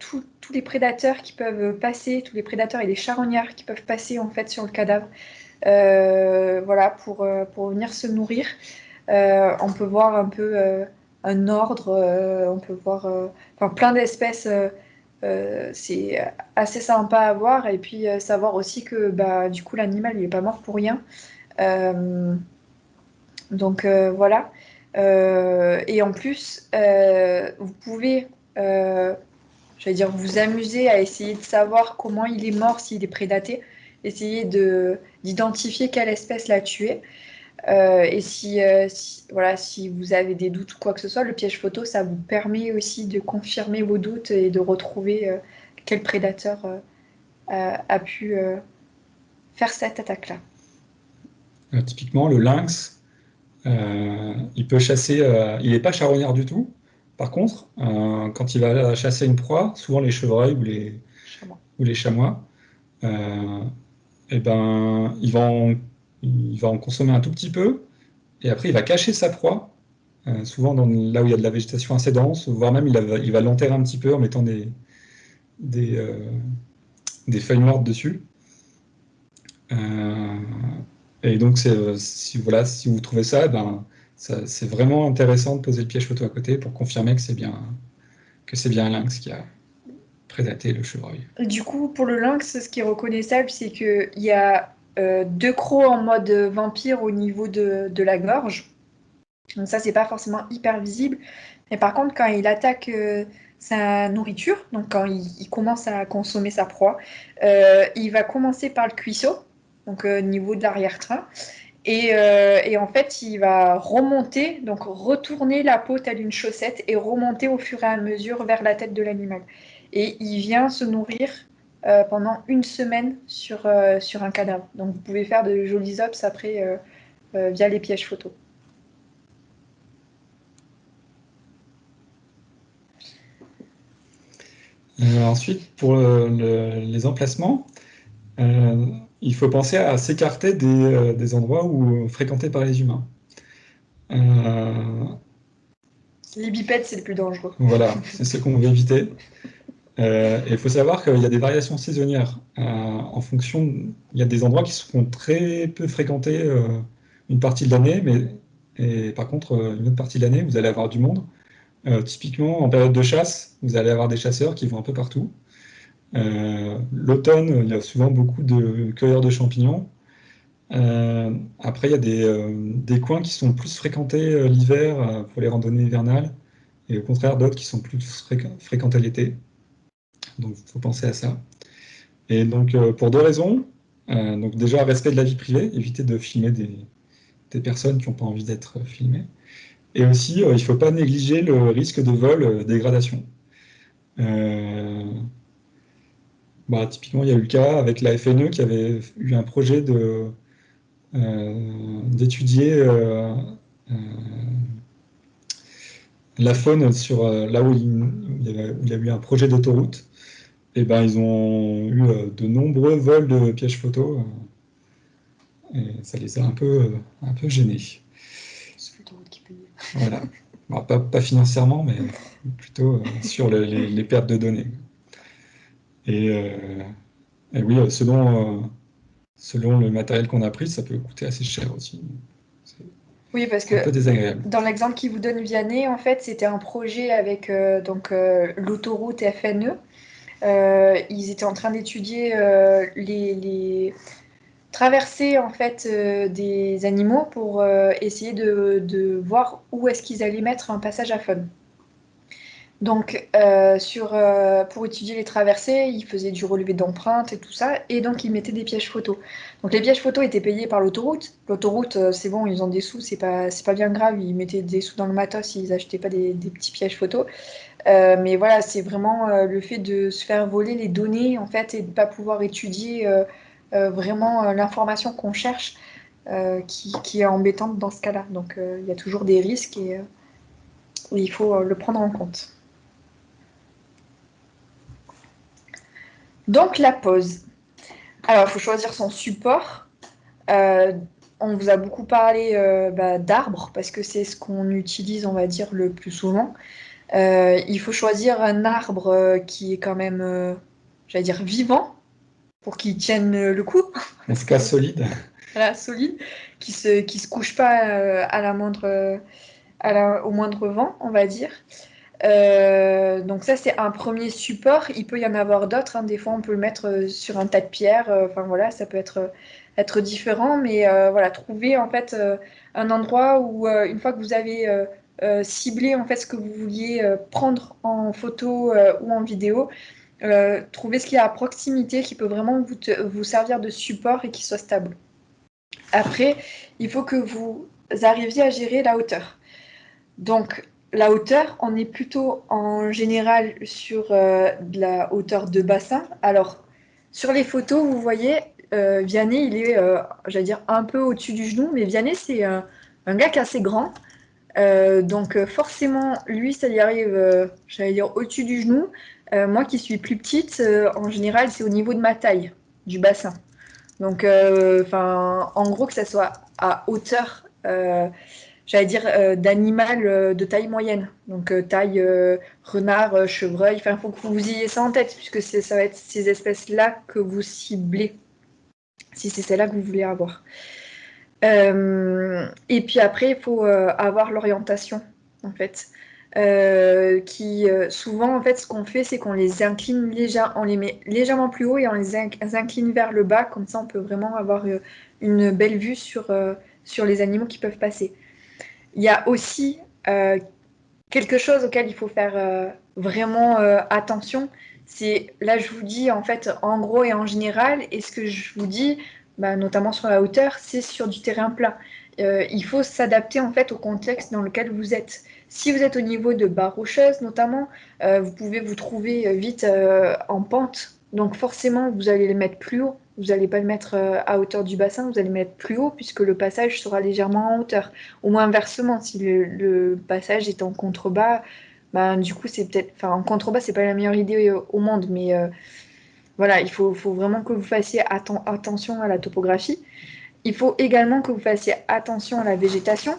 tous les prédateurs qui peuvent passer, tous les prédateurs et les charognards qui peuvent passer en fait sur le cadavre, voilà, pour venir se nourrir. On peut voir un peu un ordre, on peut voir enfin, plein d'espèces. C'est assez sympa à voir et puis savoir aussi que bah, du coup l'animal il est pas mort pour rien. Euh, donc voilà. Et en plus, vous pouvez, j'allais dire, vous amuser à essayer de savoir comment il est mort, s'il est prédaté, essayer d'identifier quelle espèce l'a tué. Et voilà, si vous avez des doutes ou quoi que ce soit, le piège photo, ça vous permet aussi de confirmer vos doutes et de retrouver quel prédateur a pu faire cette attaque-là. Typiquement, le lynx, il peut chasser, il n'est pas charognard du tout. Par contre, quand il va chasser une proie, souvent les chevreuils ou les chamois, et ben, il va en consommer un tout petit peu, et après il va cacher sa proie, souvent là où il y a de la végétation assez dense, voire même il va l'enterrer un petit peu en mettant des, euh, des feuilles mortes dessus. Euh, et donc, voilà, si vous trouvez ça, ben, c'est vraiment intéressant de poser le piège photo à côté pour confirmer que c'est bien un lynx qui a prédaté le chevreuil. Du coup, pour le lynx, ce qui est reconnaissable, c'est qu'il y a deux crocs en mode vampire au niveau de la gorge. Donc ça, c'est pas forcément hyper visible. Mais par contre, quand il attaque sa nourriture, donc quand il commence à consommer sa proie, il va commencer par le cuisseau, donc au niveau de l'arrière-train. Et en fait, il va remonter, donc retourner la peau telle une chaussette et remonter au fur et à mesure vers la tête de l'animal. Et il vient se nourrir pendant une semaine sur un cadavre. Donc vous pouvez faire de jolis ops après via les pièges photos. Ensuite, pour les emplacements, il faut penser à s'écarter des endroits fréquentés par les humains. Les bipèdes, c'est le plus dangereux. Voilà, c'est ce qu'on veut éviter. Et il faut savoir qu'il y a des variations saisonnières. En fonction, il y a des endroits qui seront très peu fréquentés une partie de l'année, et par contre, une autre partie de l'année, vous allez avoir du monde. Typiquement, en période de chasse, vous allez avoir des chasseurs qui vont un peu partout. L'automne, il y a souvent beaucoup de cueilleurs de champignons. Après, il y a des coins qui sont plus fréquentés l'hiver pour les randonnées hivernales, et au contraire d'autres qui sont plus fréquentés l'été. Donc, il faut penser à ça. Et donc, pour deux raisons. Donc, déjà, respect de la vie privée, éviter de filmer des personnes qui n'ont pas envie d'être filmées. Et aussi, il ne faut pas négliger le risque de vol, dégradation. Typiquement, il y a eu le cas avec la FNE qui avait eu un projet d'étudier la faune sur là où il y a eu un projet d'autoroute. Et ben, ils ont eu de nombreux vols de pièges photos. Et ça les a un peu gênés. C'est l'autoroute qui paye. Voilà. Bon, pas financièrement, mais plutôt sur les pertes de données. Et oui, selon le matériel qu'on a pris, ça peut coûter assez cher aussi. Oui, parce C'est un peu que désagréable. dans l'exemple qui vous donne Vianney, en fait, c'était un projet avec l'autoroute FNE. Ils étaient en train d'étudier les traversées en fait des animaux pour essayer de voir où est-ce qu'ils allaient mettre un passage à faune. Donc, pour étudier les traversées, ils faisaient du relevé d'empreintes et tout ça, et donc ils mettaient des pièges photos. Donc les pièges photos étaient payés par l'autoroute. L'autoroute, c'est bon, ils ont des sous, c'est pas bien grave, ils mettaient des sous dans le matos, ils achetaient pas des petits pièges photos. Mais voilà, c'est vraiment le fait de se faire voler les données, en fait, et de ne pas pouvoir étudier vraiment l'information qu'on cherche, qui est embêtante dans ce cas-là. Donc il y a toujours des risques et il faut le prendre en compte. Donc la pause. Alors, il faut choisir son support. Euh, on vous a beaucoup parlé d'arbres parce que c'est ce qu'on utilise, on va dire, le plus souvent. Il faut choisir un arbre qui est quand même, j'allais dire, vivant pour qu'il tienne le coup. En tout cas, solide. Voilà, solide, qui se couche pas à la moindre, au moindre vent, on va dire. Donc ça, c'est un premier support. Il peut y en avoir d'autres, hein. Des fois, on peut le mettre sur un tas de pierres. Enfin voilà, ça peut être différent. Mais voilà, trouver en fait un endroit où, une fois que vous avez ciblé en fait ce que vous vouliez prendre en photo ou en vidéo, trouver ce qui est à proximité, qui peut vraiment vous servir de support et qui soit stable. Après, il faut que vous arriviez à gérer la hauteur. Donc, la hauteur, on est plutôt en général sur de la hauteur de bassin. Alors, sur les photos, vous voyez, Vianney, il est, j'allais dire, un peu au-dessus du genou, mais Vianney, c'est un gars qui est assez grand. Donc, forcément, lui, ça lui arrive, j'allais dire, au-dessus du genou. Moi qui suis plus petite, en général, c'est au niveau de ma taille, du bassin. Donc, en gros, que ça soit à hauteur, j'allais dire, d'animal de taille moyenne. Donc, taille renard, chevreuil. Enfin, il faut que vous ayez ça en tête, puisque ça va être ces espèces-là que vous ciblez, si c'est celle-là que vous voulez avoir. Et puis après, il faut avoir l'orientation, en fait. Qui souvent, en fait, ce qu'on fait, c'est qu'on les incline on les met légèrement plus haut et on les incline vers le bas. Comme ça, on peut vraiment avoir une belle vue sur les animaux qui peuvent passer. Il y a aussi quelque chose auquel il faut faire vraiment attention. C'est là, je vous dis en fait, en gros et en général, et ce que je vous dis, notamment sur la hauteur, c'est sur du terrain plat. Il faut s'adapter en fait au contexte dans lequel vous êtes. Si vous êtes au niveau de barres rocheuses notamment, vous pouvez vous trouver vite en pente. Donc forcément, vous allez les mettre plus haut. Vous n'allez pas le mettre à hauteur du bassin, vous allez le mettre plus haut puisque le passage sera légèrement en hauteur. Ou moins inversement, si le passage est en contrebas, du coup, c'est peut-être. Enfin, en contrebas, c'est pas la meilleure idée au monde, mais voilà, il faut vraiment que vous fassiez attention à la topographie. Il faut également que vous fassiez attention à la végétation.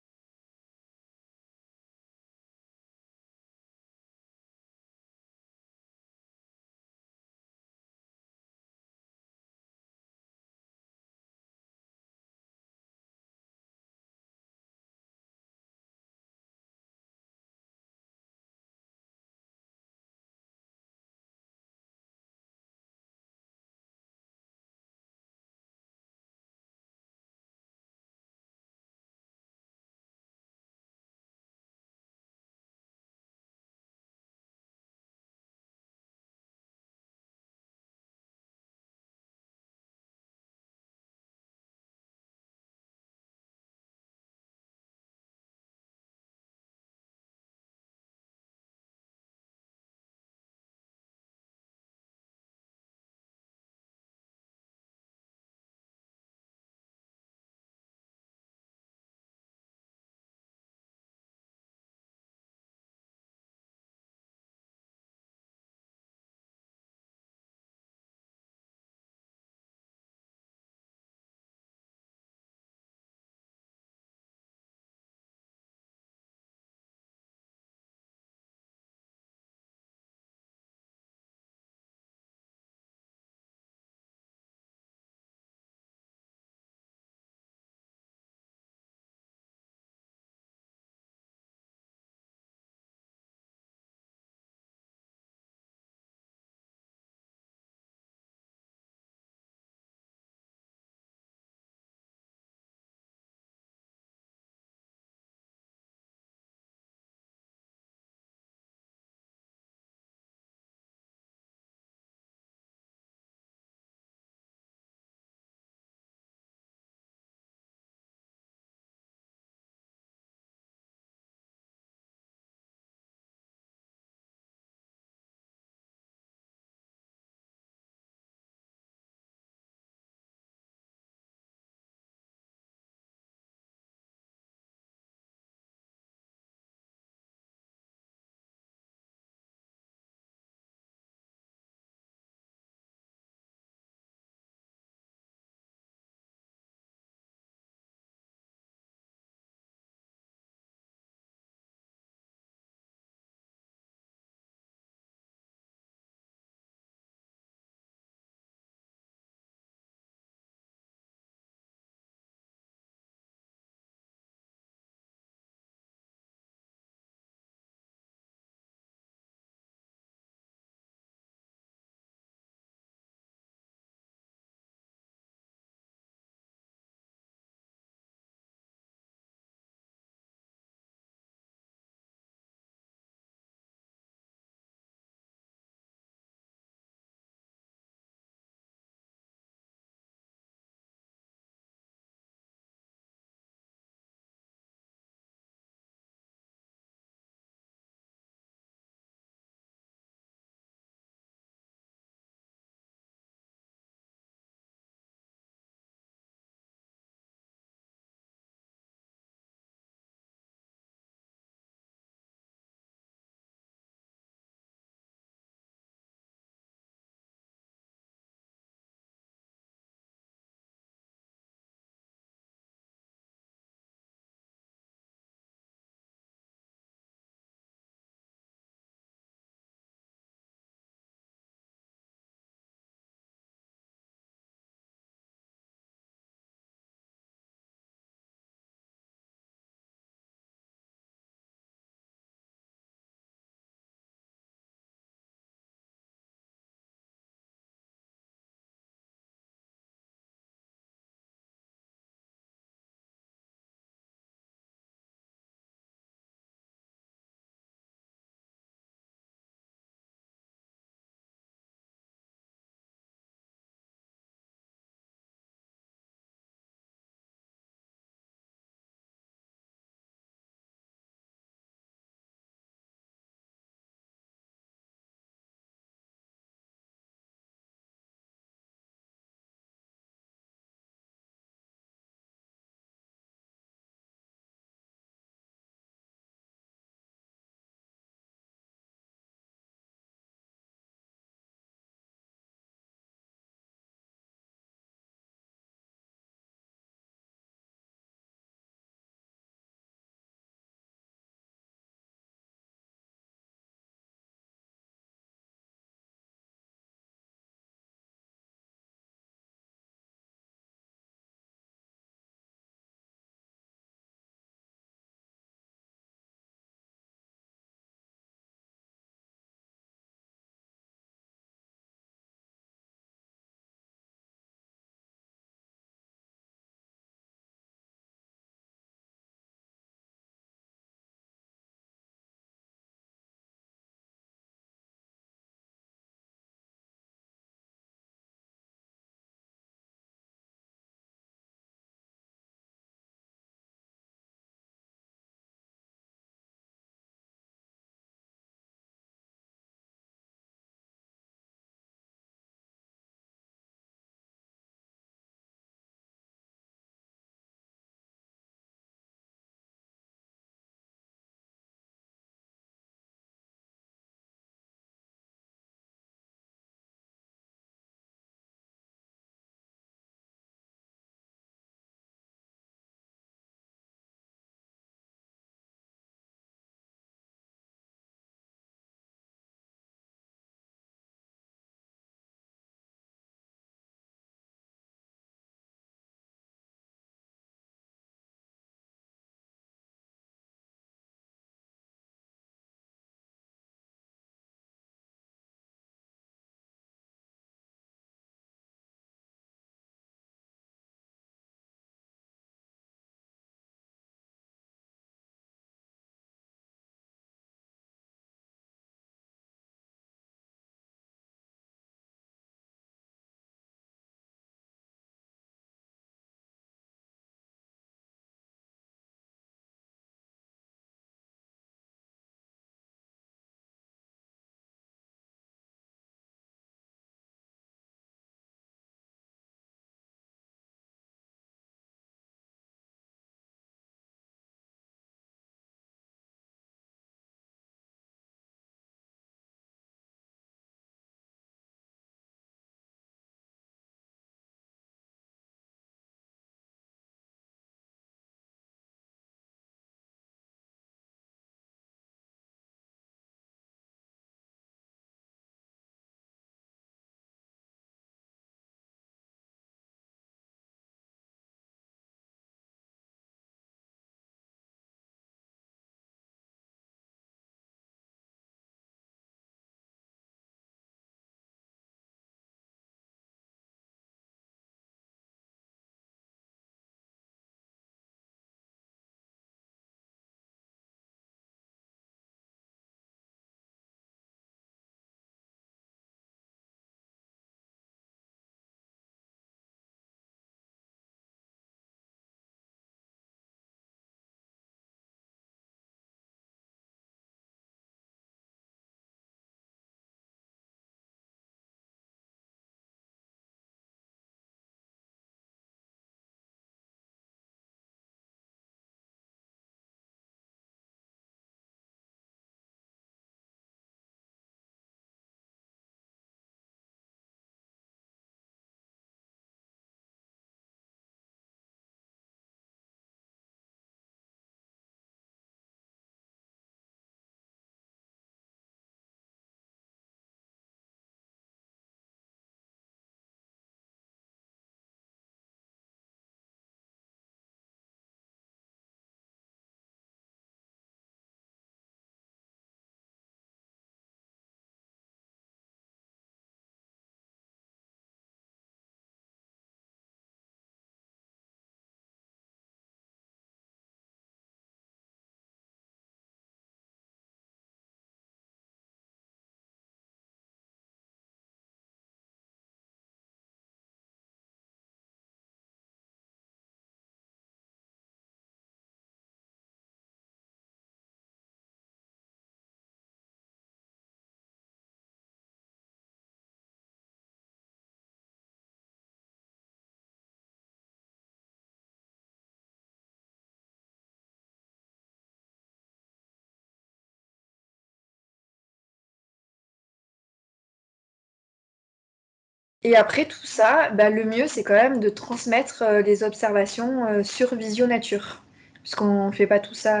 Et après tout ça, le mieux, c'est quand même de transmettre les observations sur Visionature. Puisqu'on ne fait pas tout ça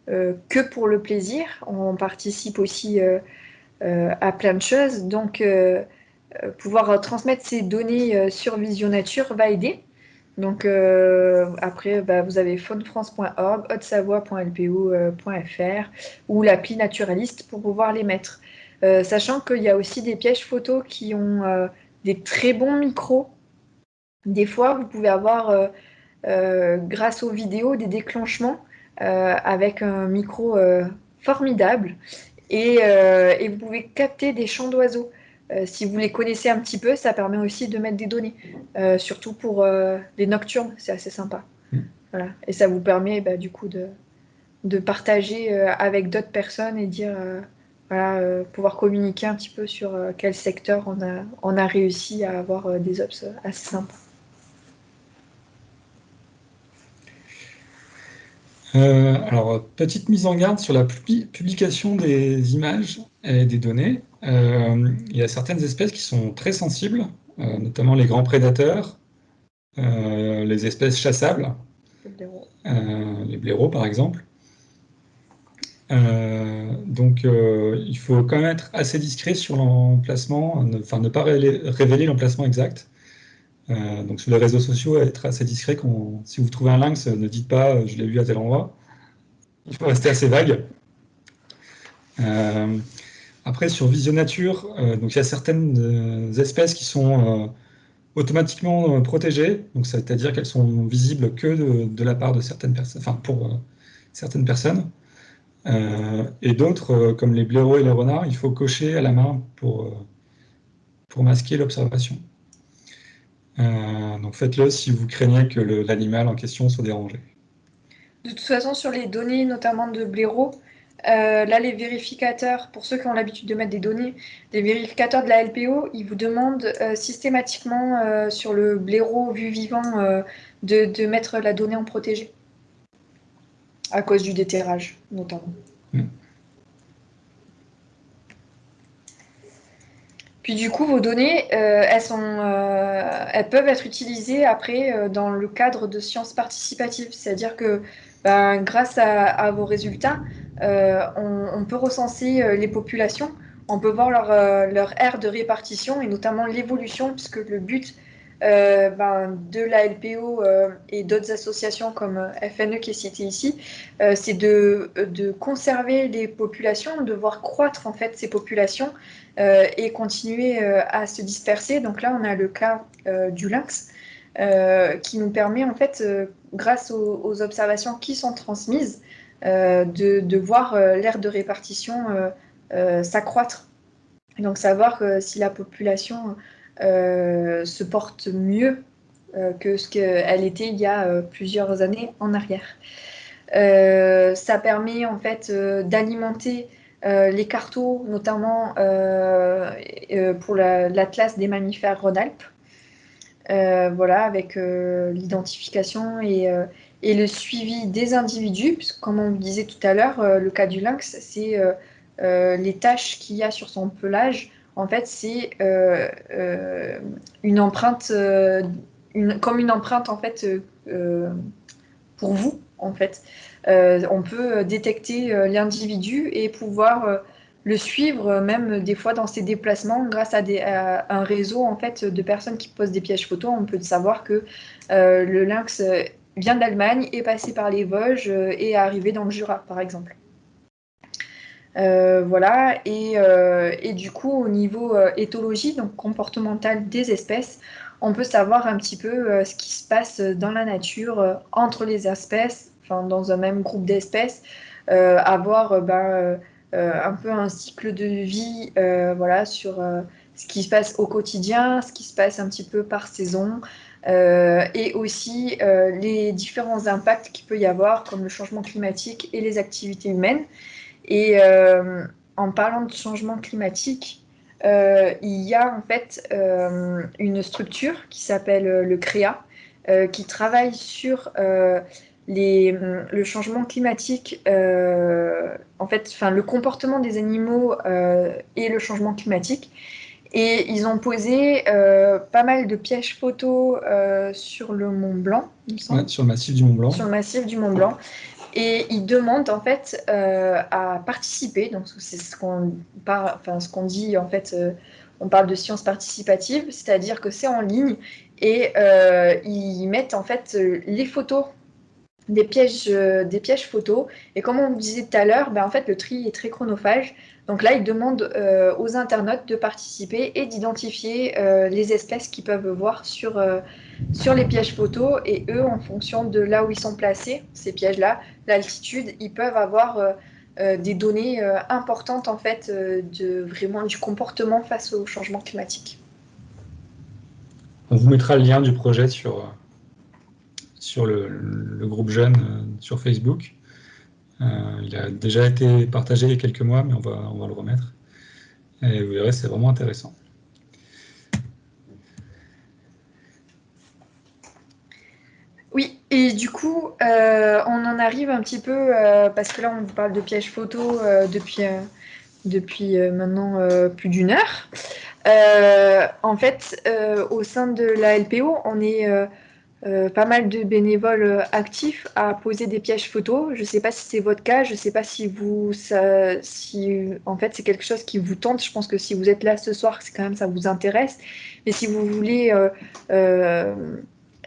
que pour le plaisir, on participe aussi à plein de choses. Donc, pouvoir transmettre ces données sur Visionature va aider. Donc, après, vous avez faunefrance.org, haute-savoie.lpo.fr ou l'appli Naturaliste pour pouvoir les mettre. Sachant qu'il y a aussi des pièges photos qui ont des très bons micros. Des fois, vous pouvez avoir, grâce aux vidéos, des déclenchements avec un micro formidable et vous pouvez capter des chants d'oiseaux. Si vous les connaissez un petit peu, ça permet aussi de mettre des données, surtout pour les nocturnes, c'est assez sympa. Voilà. Et ça vous permet du coup de partager avec d'autres personnes et dire, pouvoir communiquer un petit peu sur quel secteur on a réussi à avoir des ops assez sympas. Alors, petite mise en garde sur la publication des images et des données. Il y a certaines espèces qui sont très sensibles, notamment les grands prédateurs, les espèces chassables, les blaireaux par exemple. Donc, il faut quand même être assez discret sur l'emplacement, enfin ne pas révéler l'emplacement exact. Donc sur les réseaux sociaux, être assez discret. Si vous trouvez un lynx, ne dites pas je l'ai vu à tel endroit. Il faut rester assez vague. Après, sur Visionature, donc il y a certaines espèces qui sont automatiquement protégées, donc c'est-à-dire qu'elles sont visibles que de la part de certaines personnes, enfin pour certaines personnes. Et d'autres, comme les blaireaux et les renards, il faut cocher à la main pour masquer l'observation. Donc faites-le si vous craignez que l'animal en question soit dérangé. De toute façon, sur les données, notamment de blaireaux, là, les vérificateurs, pour ceux qui ont l'habitude de mettre des données, les vérificateurs de la LPO, ils vous demandent systématiquement sur le blaireau vu vivant de mettre la donnée en protégé, à cause du déterrage, notamment. Puis du coup, vos données, elles peuvent être utilisées après dans le cadre de sciences participatives. C'est-à-dire que grâce à vos résultats, on peut recenser les populations, on peut voir leur aire de répartition et notamment l'évolution, puisque le but de la LPO et d'autres associations comme FNE qui est cité ici, c'est de conserver les populations, de voir croître en fait ces populations et continuer à se disperser. Donc là, on a le cas du lynx qui nous permet, en fait, grâce aux observations qui sont transmises, de voir l'aire de répartition s'accroître. Donc savoir si la population se porte mieux que ce qu'elle était il y a plusieurs années en arrière. Ça permet en fait d'alimenter les cartos, notamment pour l'Atlas des mammifères Rhône-Alpes. Voilà, avec l'identification et le suivi des individus, puisque comme on vous disait tout à l'heure, le cas du lynx, c'est les taches qu'il y a sur son pelage. En fait, c'est une empreinte, comme une empreinte en fait pour vous, en fait. On peut détecter l'individu et pouvoir le suivre, même des fois dans ses déplacements, grâce à un réseau en fait, de personnes qui posent des pièges photos. On peut savoir que le lynx vient d'Allemagne, est passé par les Vosges et est arrivé dans le Jura, par exemple. Voilà, et du coup, au niveau éthologie, donc comportemental des espèces, on peut savoir un petit peu ce qui se passe dans la nature entre les espèces, enfin, dans un même groupe d'espèces, avoir un peu un cycle de vie voilà, sur ce qui se passe au quotidien, ce qui se passe un petit peu par saison, et aussi les différents impacts qu'il peut y avoir, comme le changement climatique et les activités humaines. Et en parlant de changement climatique, il y a en fait une structure qui s'appelle le CREA, qui travaille sur le changement climatique, en fait, le comportement des animaux et le changement climatique. Et ils ont posé pas mal de pièges photos sur le Mont Blanc, il me semble. Ouais, sur le massif du Mont Blanc. Sur le massif du Mont Blanc. Et ils demandent en fait à participer. Donc c'est ce qu'on dit en fait. On parle de sciences participatives, c'est-à-dire que c'est en ligne et ils mettent en fait les photos des pièges photos. Et comme on vous disait tout à l'heure, en fait le tri est très chronophage. Donc là, ils demandent aux internautes de participer et d'identifier les espèces qu'ils peuvent voir sur les pièges photos. Et eux, en fonction de là où ils sont placés, ces pièges-là, l'altitude, ils peuvent avoir des données importantes en fait vraiment du comportement face au changement climatique. On vous mettra le lien du projet sur le groupe jeune sur Facebook. Il a déjà été partagé il y a quelques mois, mais on va le remettre. Et vous verrez, c'est vraiment intéressant. Oui, et du coup, on en arrive un petit peu, parce que là, on vous parle de pièges photo depuis maintenant plus d'une heure. En fait, au sein de la LPO, on est pas mal de bénévoles actifs à poser des pièges photos. Je ne sais pas si c'est votre cas, je ne sais pas si en fait c'est quelque chose qui vous tente. Je pense que si vous êtes là ce soir, c'est quand même ça vous intéresse. Mais si vous voulez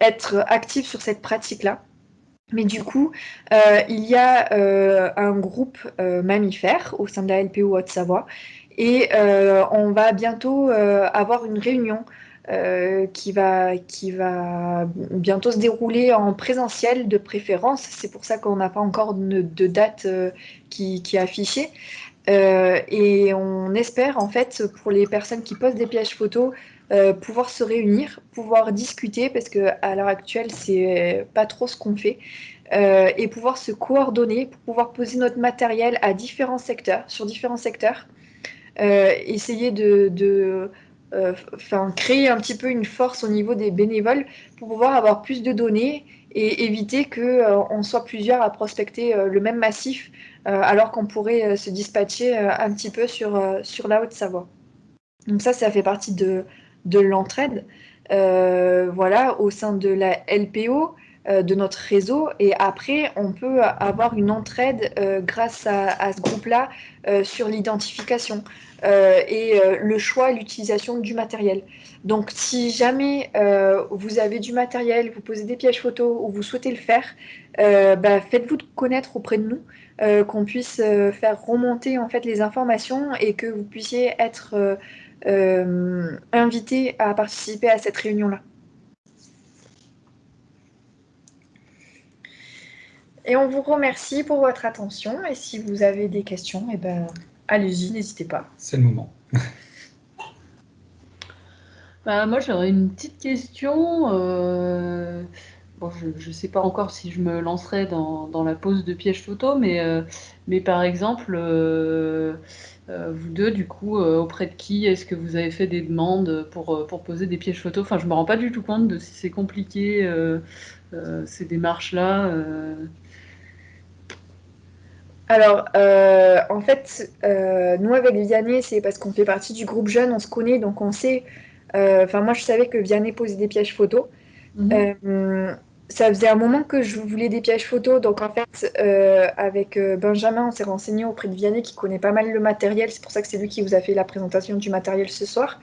être actif sur cette pratique-là. Mais du coup, il y a un groupe mammifère au sein de la LPO Haute-Savoie et on va bientôt avoir une réunion qui va bientôt se dérouler en présentiel de préférence. C'est pour ça qu'on n'a pas encore de date qui est affichée. Et on espère, en fait, pour les personnes qui posent des pièges photos, pouvoir se réunir, pouvoir discuter, parce qu'à l'heure actuelle, c'est pas trop ce qu'on fait, et pouvoir se coordonner pour pouvoir poser notre matériel à différents secteurs, sur différents secteurs, essayer créer un petit peu une force au niveau des bénévoles pour pouvoir avoir plus de données et éviter qu'on soit plusieurs à prospecter le même massif alors qu'on pourrait se dispatcher un petit peu sur la Haute-Savoie. Donc ça fait partie de l'entraide, voilà, au sein de la LPO, de notre réseau. Et après, on peut avoir une entraide grâce à ce groupe-là sur l'identification et le choix et l'utilisation du matériel. Donc si jamais vous avez du matériel, vous posez des pièges photos ou vous souhaitez le faire, faites-vous connaître auprès de nous, qu'on puisse faire remonter en fait les informations et que vous puissiez être invité à participer à cette réunion-là. Et on vous remercie pour votre attention. Et si vous avez des questions, allez-y, n'hésitez pas. C'est le moment. Moi, j'aurais une petite question. Bon, je ne sais pas encore si je me lancerai dans la pose de pièges photo, mais par exemple, vous deux, du coup, auprès de qui est-ce que vous avez fait des demandes pour poser des pièges photos? Enfin, je ne me rends pas du tout compte de si c'est compliqué, ces démarches-là. Alors, en fait, nous avec Vianney, c'est parce qu'on fait partie du groupe jeune, on se connaît, donc on sait. Moi, je savais que Vianney posait des pièges photos. Ça faisait un moment que je voulais des pièges photos, donc en fait, avec Benjamin, on s'est renseigné auprès de Vianney qui connaît pas mal le matériel. C'est pour ça que c'est lui qui vous a fait la présentation du matériel ce soir.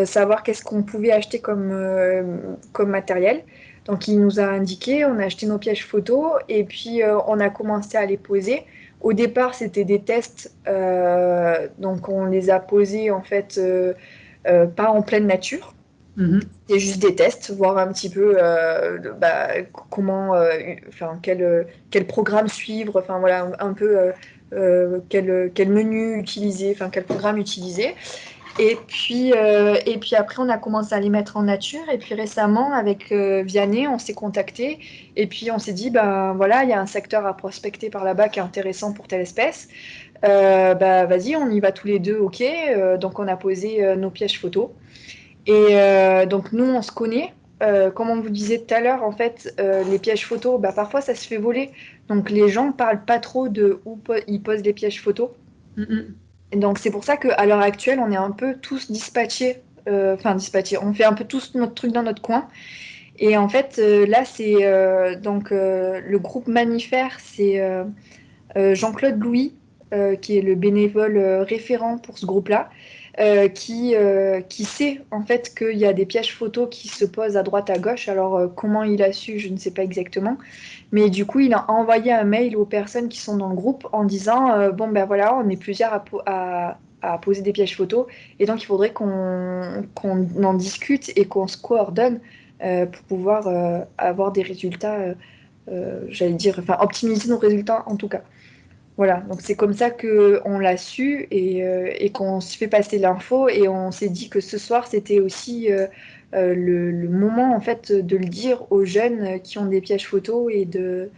Savoir qu'est-ce qu'on pouvait acheter comme matériel. Donc il nous a indiqué, on a acheté nos pièges photos et puis on a commencé à les poser. Au départ, c'était des tests, donc on les a posés en fait pas en pleine nature. C'était juste des tests, voir un petit peu comment, quel programme suivre, enfin voilà, un peu quel menu utiliser, enfin quel programme utiliser. Et puis après, on a commencé à les mettre en nature. Et puis récemment, avec Vianney, on s'est contacté. Et puis on s'est dit, voilà, il y a un secteur à prospecter par là-bas qui est intéressant pour telle espèce. Vas-y, on y va tous les deux, ok. Donc on a posé nos pièges photos. Et donc nous, on se connaît. Comme on vous disait tout à l'heure, en fait, les pièges photos, parfois ça se fait voler. Donc les gens ne parlent pas trop de où ils posent les pièges photos. Et donc c'est pour ça qu'à l'heure actuelle, on est un peu tous dispatchés, dispatchés, on fait un peu tous notre truc dans notre coin. Et en fait, là, c'est le groupe Mammifère, c'est Jean-Claude Louis, qui est le bénévole référent pour ce groupe-là, qui sait en fait qu'il y a des pièges photos qui se posent à droite à gauche. Alors comment il a su, je ne sais pas exactement. Mais du coup, il a envoyé un mail aux personnes qui sont dans le groupe en disant bon ben voilà, on est plusieurs à poser des pièges photos et donc il faudrait qu'on en discute et qu'on se coordonne pour pouvoir avoir des résultats, j'allais dire, enfin optimiser nos résultats en tout cas. Voilà, donc c'est comme ça qu'on l'a su et qu'on se fait passer l'info et on s'est dit que ce soir c'était aussi le moment en fait de le dire aux jeunes qui ont des pièges photos et de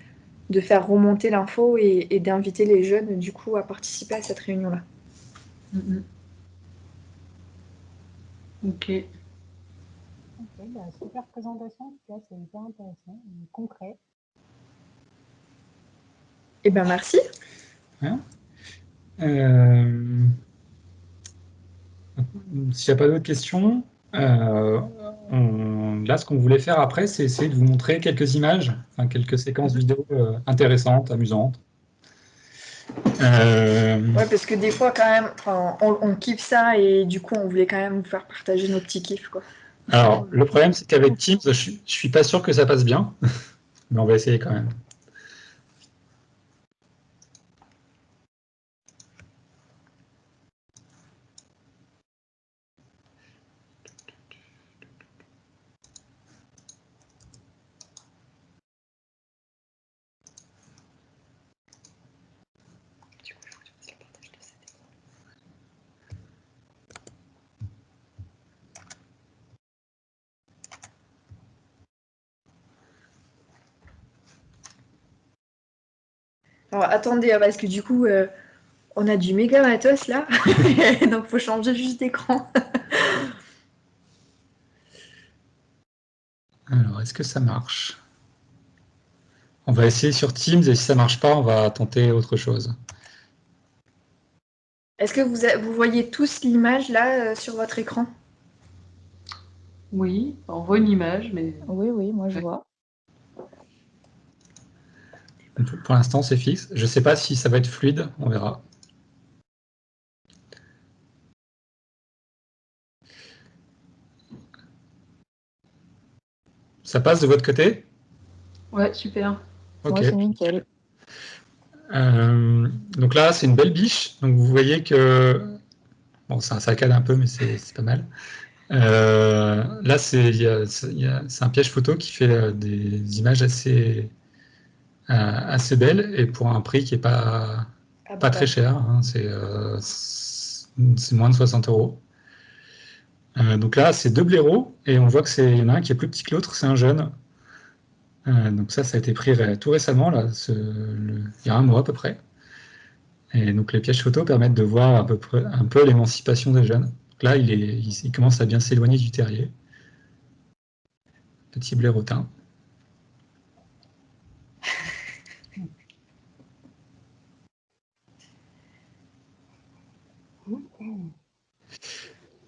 faire remonter l'info et d'inviter les jeunes du coup à participer à cette réunion-là. Mhm. Ok. Ok, bah, super présentation, en tout cas, c'est hyper intéressant, concret. Eh bien merci. Hein. S'il n'y a pas d'autres questions, là, ce qu'on voulait faire après, c'est essayer de vous montrer quelques images, enfin, quelques séquences vidéo intéressantes, amusantes. Ouais, parce que des fois quand même, on kiffe ça et du coup on voulait quand même vous faire partager nos petits kiffs quoi. Alors, le problème, c'est qu'avec Teams, je suis pas sûr que ça passe bien, mais on va essayer quand même. Alors attendez, hein, parce que du coup on a du méga matos là, donc faut changer juste d'écran. Alors, est-ce que ça marche? On va essayer sur Teams et si ça marche pas, on va tenter autre chose. Est-ce que vous voyez tous l'image là sur votre écran? Oui, on voit une image, mais Oui, oui, moi je vois. Pour l'instant, c'est fixe. Je ne sais pas si ça va être fluide, on verra. Ça passe de votre côté? ouais, super. Ok. Moi, c'est nickel. Donc là, c'est une belle biche. Donc vous voyez que bon, c'est un saccade un peu, mais c'est pas mal. Là, c'est un piège photo qui fait des images assez belles et pour un prix qui est pas très cher. Hein, c'est moins de 60 €. Donc là, c'est deux blaireaux et on voit que il y en a un qui est plus petit que l'autre, c'est un jeune. Donc ça a été pris tout récemment, là, il y a un mois à peu près. Et donc les pièges photos permettent de voir à peu près un peu l'émancipation des jeunes. Donc là, il commence à bien s'éloigner du terrier. Petit blaireautin.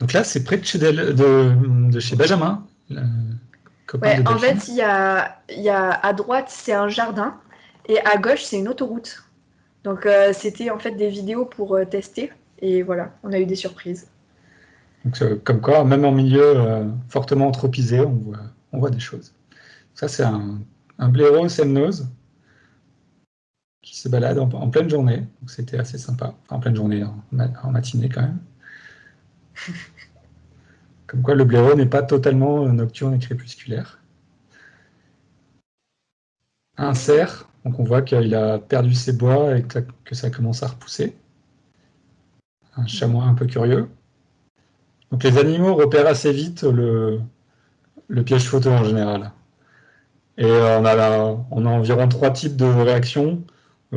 Donc là, c'est près de chez Benjamin, le copain de Ouais, en Delphine. fait, il y a à droite, c'est un jardin et à gauche, c'est une autoroute. Donc, c'était en fait des vidéos pour tester et voilà, on a eu des surprises. Donc, comme quoi, même en milieu fortement anthropisé, on voit des choses. Ça, c'est un blaireau semnose qui se balade en pleine journée. Donc, c'était assez sympa. Enfin, en pleine journée, en matinée quand même. Comme quoi, le blaireau n'est pas totalement nocturne et crépusculaire. Un cerf, donc on voit qu'il a perdu ses bois et que ça commence à repousser. Un chamois un peu curieux. Donc les animaux repèrent assez vite le piège photo en général. Et on a environ trois types de réactions,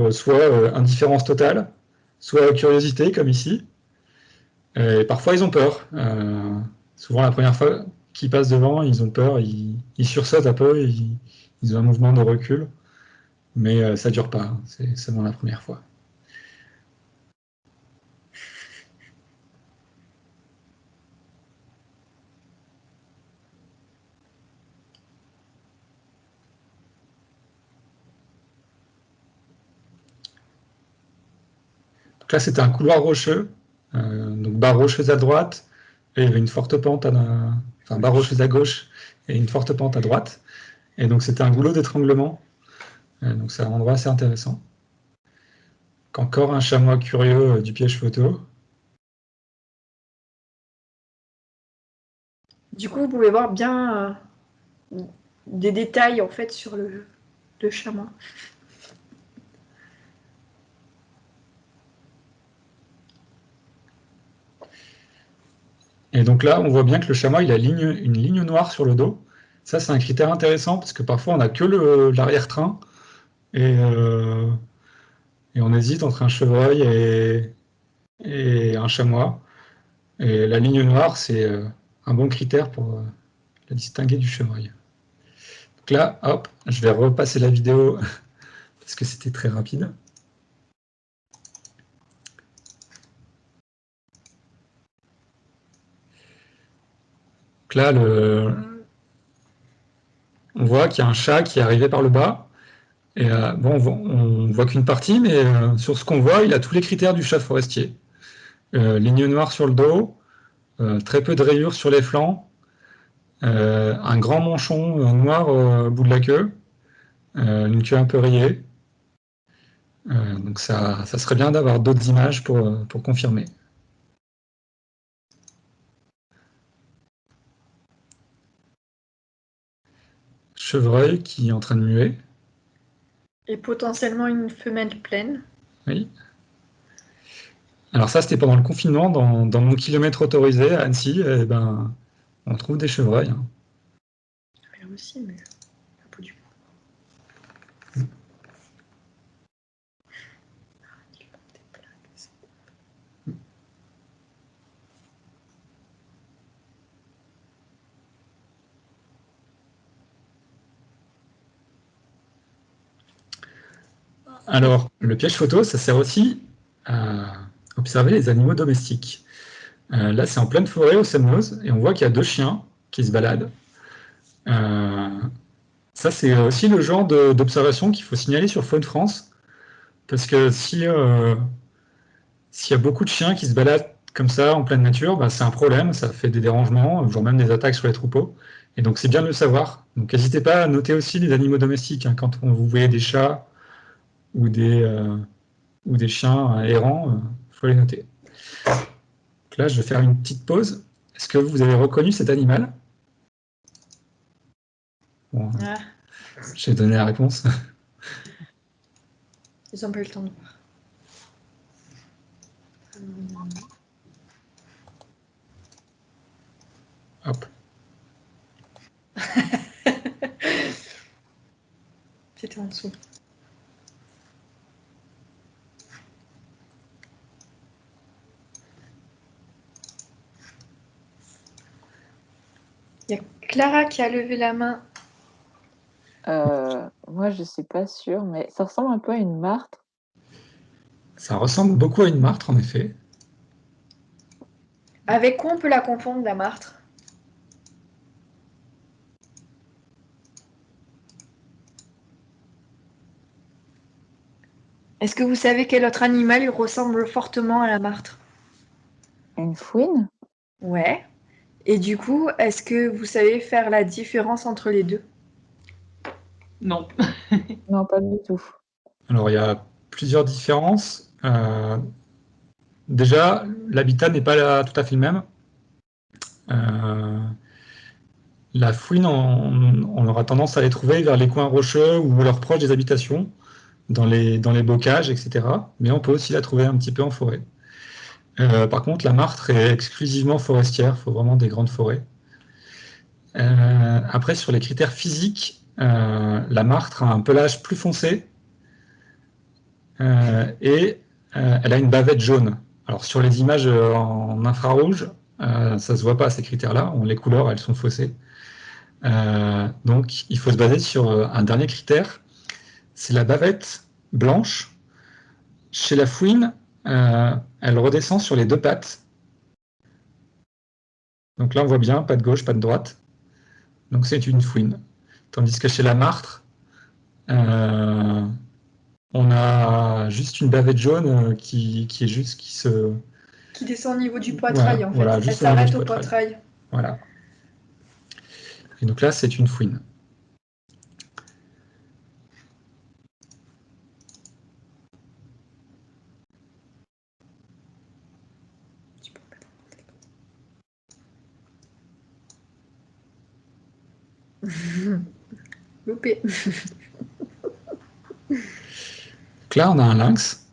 soit indifférence totale, soit curiosité, comme ici. Et parfois, ils ont peur. Souvent, la première fois qu'ils passent devant, ils ont peur, ils sursautent un peu, ils ont un mouvement de recul. Mais ça ne dure pas, hein. C'est seulement la première fois. là, c'était un couloir rocheux, donc barre rocheuse à droite, et il y avait une forte pente, enfin barre rocheuse à gauche, et une forte pente à droite. Et donc c'était un goulot d'étranglement. Donc c'est un endroit assez intéressant. Encore un chamois curieux du piège photo. Du coup, vous pouvez voir bien des détails en fait sur le chamois. Et donc là, on voit bien que le chamois, il a une ligne noire sur le dos. Ça, c'est un critère intéressant parce que parfois, on n'a que l'arrière-train et on hésite entre un chevreuil et un chamois. Et la ligne noire, c'est un bon critère pour la distinguer du chevreuil. Donc là, hop, je vais repasser la vidéo parce que c'était très rapide. Donc là, on voit qu'il y a un chat qui est arrivé par le bas. Et bon, on voit qu'une partie, mais sur ce qu'on voit, il a tous les critères du chat forestier. Ligne noire sur le dos, très peu de rayures sur les flancs, un grand manchon noir au bout de la queue, une queue un peu rayée. Donc ça serait bien d'avoir d'autres images pour confirmer. Chevreuil qui est en train de muer. Et potentiellement une femelle pleine. Oui. Alors ça, c'était pendant le confinement, dans mon kilomètre autorisé à Annecy, et ben, on trouve des chevreuils. Hein. Là aussi, mais un peu du Alors, le piège photo, ça sert aussi à observer les animaux domestiques. Là, c'est en pleine forêt au Semnoz, et on voit qu'il y a 2 chiens qui se baladent. Ça, c'est aussi le genre d'observation qu'il faut signaler sur Faune France, parce que s'il y a beaucoup de chiens qui se baladent comme ça en pleine nature, bah, c'est un problème, ça fait des dérangements, voire même des attaques sur les troupeaux. Et donc, c'est bien de le savoir. Donc, n'hésitez pas à noter aussi les animaux domestiques. Hein, quand vous voyez des chats ou des chiens errants, il faut les noter. Donc là, je vais faire une petite pause. Est-ce que vous avez reconnu cet animal? Bon, j'ai donné la réponse. Ils n'ont pas eu le temps de voir. Hop. C'était en dessous. Il y a Clara qui a levé la main. Moi, je suis pas sûre, mais ça ressemble un peu à une martre. Ça ressemble beaucoup à une martre, en effet. Avec quoi on peut la confondre, la martre? Est-ce que vous savez quel autre animal il ressemble fortement à la martre? Une fouine? Ouais. Et du coup, est-ce que vous savez faire la différence entre les deux? Non. Non, pas du tout. Alors, il y a plusieurs différences. Déjà, l'habitat n'est pas tout à fait le même. La fouine, on aura tendance à les trouver vers les coins rocheux ou alors proches des habitations, dans les bocages, etc. Mais on peut aussi la trouver un petit peu en forêt. Par contre, la martre est exclusivement forestière, il faut vraiment des grandes forêts. Après, sur les critères physiques, la martre a un pelage plus foncé et elle a une bavette jaune. Alors sur les images en infrarouge, ça ne se voit pas ces critères-là, les couleurs elles sont faussées. Donc il faut se baser sur un dernier critère, c'est la bavette blanche. Chez la fouine, elle redescend sur les 2 pattes. Donc là on voit bien, patte gauche, patte droite. Donc c'est une fouine. Tandis que chez la martre, on a juste une bavette jaune qui est juste Qui descend au niveau du poitrail, Ouais, en fait. voilà, Elle juste au niveau s'arrête du au poitrail. poitrail. Voilà. Et donc là, c'est une fouine. Loupé. Donc là, on a un lynx.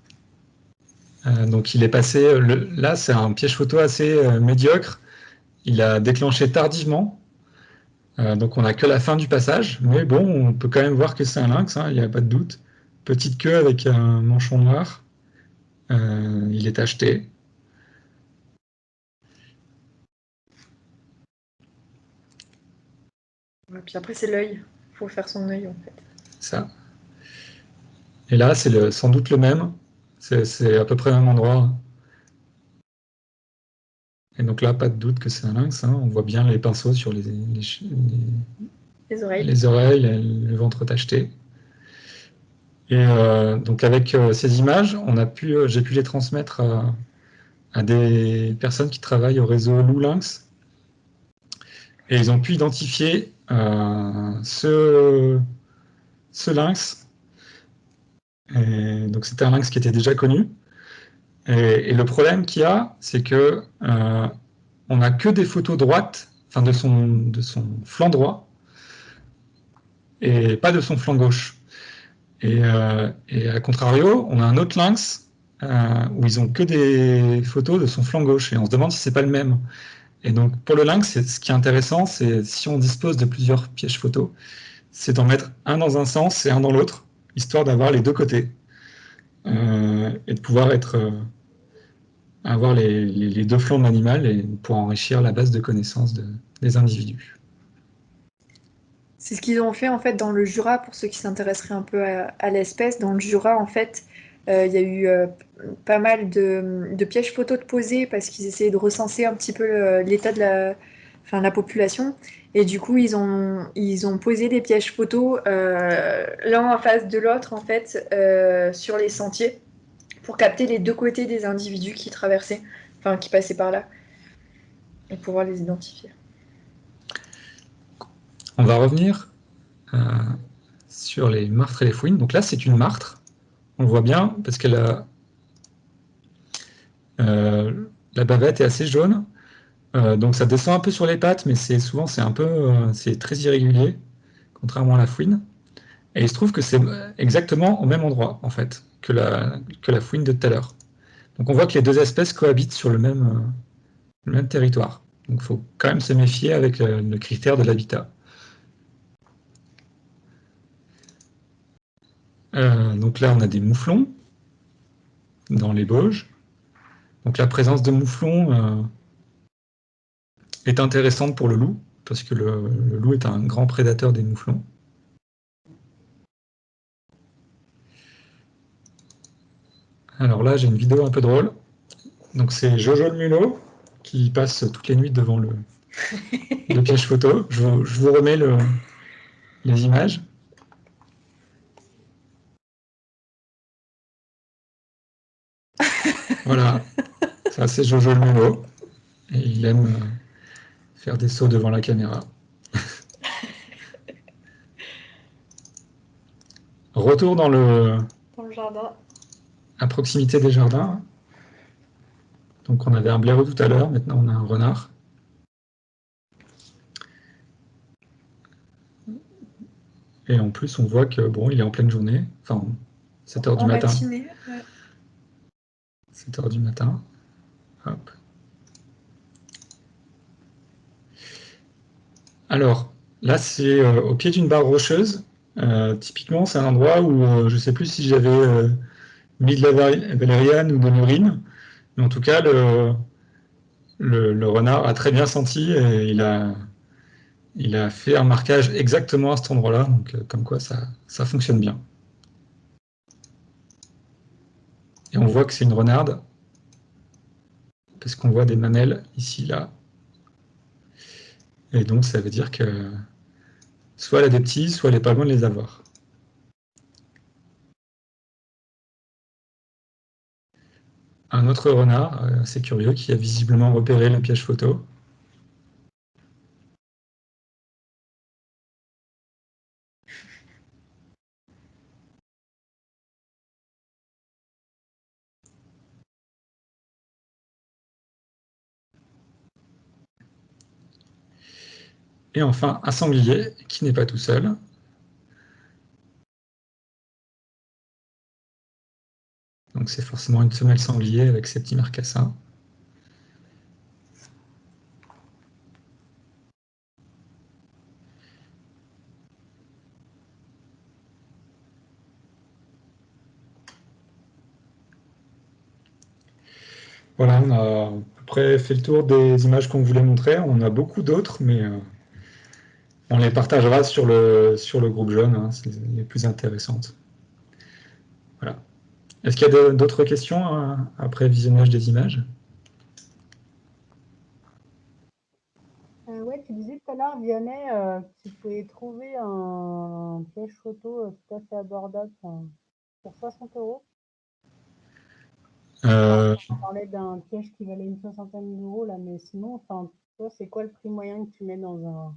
Donc il est passé, là c'est un piège photo assez médiocre. Il a déclenché tardivement. Donc on n'a que la fin du passage. Mais bon, on peut quand même voir que c'est un lynx, hein, il n'y a pas de doute. Petite queue avec un manchon noir. Il est tacheté. Et puis après, c'est l'œil. Il faut faire son œil, en fait. Ça. Et là, c'est sans doute le même. C'est à peu près le même endroit. Et donc là, pas de doute que c'est un lynx, hein. On voit bien les pinceaux sur Les oreilles. les oreilles, le ventre tacheté. Et donc avec ces images, j'ai pu les transmettre à des personnes qui travaillent au réseau Loup Lynx. Et ils ont pu identifier ce lynx. Et donc c'était un lynx qui était déjà connu. Et le problème qu'il y a, c'est que on n'a que des photos droites, enfin de son flanc droit, et pas de son flanc gauche. Et à contrario, on a un autre lynx où ils ont que des photos de son flanc gauche, et on se demande si c'est pas le même. Et donc pour le lynx, ce qui est intéressant, c'est si on dispose de plusieurs pièges photos, c'est d'en mettre un dans un sens et un dans l'autre, histoire d'avoir les deux côtés et de pouvoir avoir les deux flancs de l'animal et pour enrichir la base de connaissances des individus. C'est ce qu'ils ont fait en fait dans le Jura, pour ceux qui s'intéresseraient un peu à l'espèce. Dans le Jura, en fait, il y a eu pas mal de pièges photos de posés parce qu'ils essayaient de recenser un petit peu l'état de la population. Et du coup, ils ont posé des pièges photos l'un en face de l'autre, en fait, sur les sentiers pour capter les deux côtés des individus qui traversaient, enfin qui passaient par là, et pouvoir les identifier. On va revenir sur les martres et les fouines. Donc là, c'est une martre. On le voit bien parce qu'elle a la bavette est assez jaune. Donc ça descend un peu sur les pattes, mais souvent c'est très irrégulier, contrairement à la fouine. Et il se trouve que c'est exactement au même endroit, en fait, que la fouine de tout à l'heure. Donc on voit que les deux espèces cohabitent sur le même territoire. Donc il faut quand même se méfier avec le critère de l'habitat. Donc là, on a des mouflons dans les Bauges. Donc la présence de mouflons est intéressante pour le loup, parce que le loup est un grand prédateur des mouflons. Alors là, j'ai une vidéo un peu drôle. Donc c'est Jojo le mulot qui passe toutes les nuits devant le piège photo. Je vous remets les images. Voilà, ça c'est Jojo le mulot. Et il aime faire des sauts devant la caméra. Retour dans le jardin. à proximité des jardins. Donc on avait un blaireau tout à l'heure, maintenant on a un renard. Et en plus on voit que bon, il est en pleine journée, enfin 7h du matin. Matinée, ouais. 7h du matin. Hop. Alors, là, c'est au pied d'une barre rocheuse. Typiquement, c'est un endroit où je ne sais plus si j'avais mis de la valériane ou de l'urine. Mais en tout cas, le renard a très bien senti et il a fait un marquage exactement à cet endroit-là. Donc, comme quoi, ça fonctionne bien. Et on voit que c'est une renarde parce qu'on voit des mamelles ici, là. Et donc, ça veut dire que soit elle a des petits, soit elle n'est pas loin de les avoir. un autre renard, assez curieux, qui a visiblement repéré le piège photo. Et enfin, un sanglier qui n'est pas tout seul. Donc c'est forcément une semelle sanglier avec ses petits marcassins. Voilà, on a à peu près fait le tour des images qu'on voulait montrer. On a beaucoup d'autres, mais on les partagera sur le groupe jaune, hein, c'est les plus intéressantes. Voilà. Est-ce qu'il y a d'autres questions après visionnage des images? Ouais, tu disais tout à l'heure, Vianney, que tu pouvais trouver un piège photo tout à fait abordable pour 60 €. Euh, On parlait d'un piège qui valait une soixantaine d'euros, là, mais sinon, enfin, toi, c'est quoi le prix moyen que tu mets dans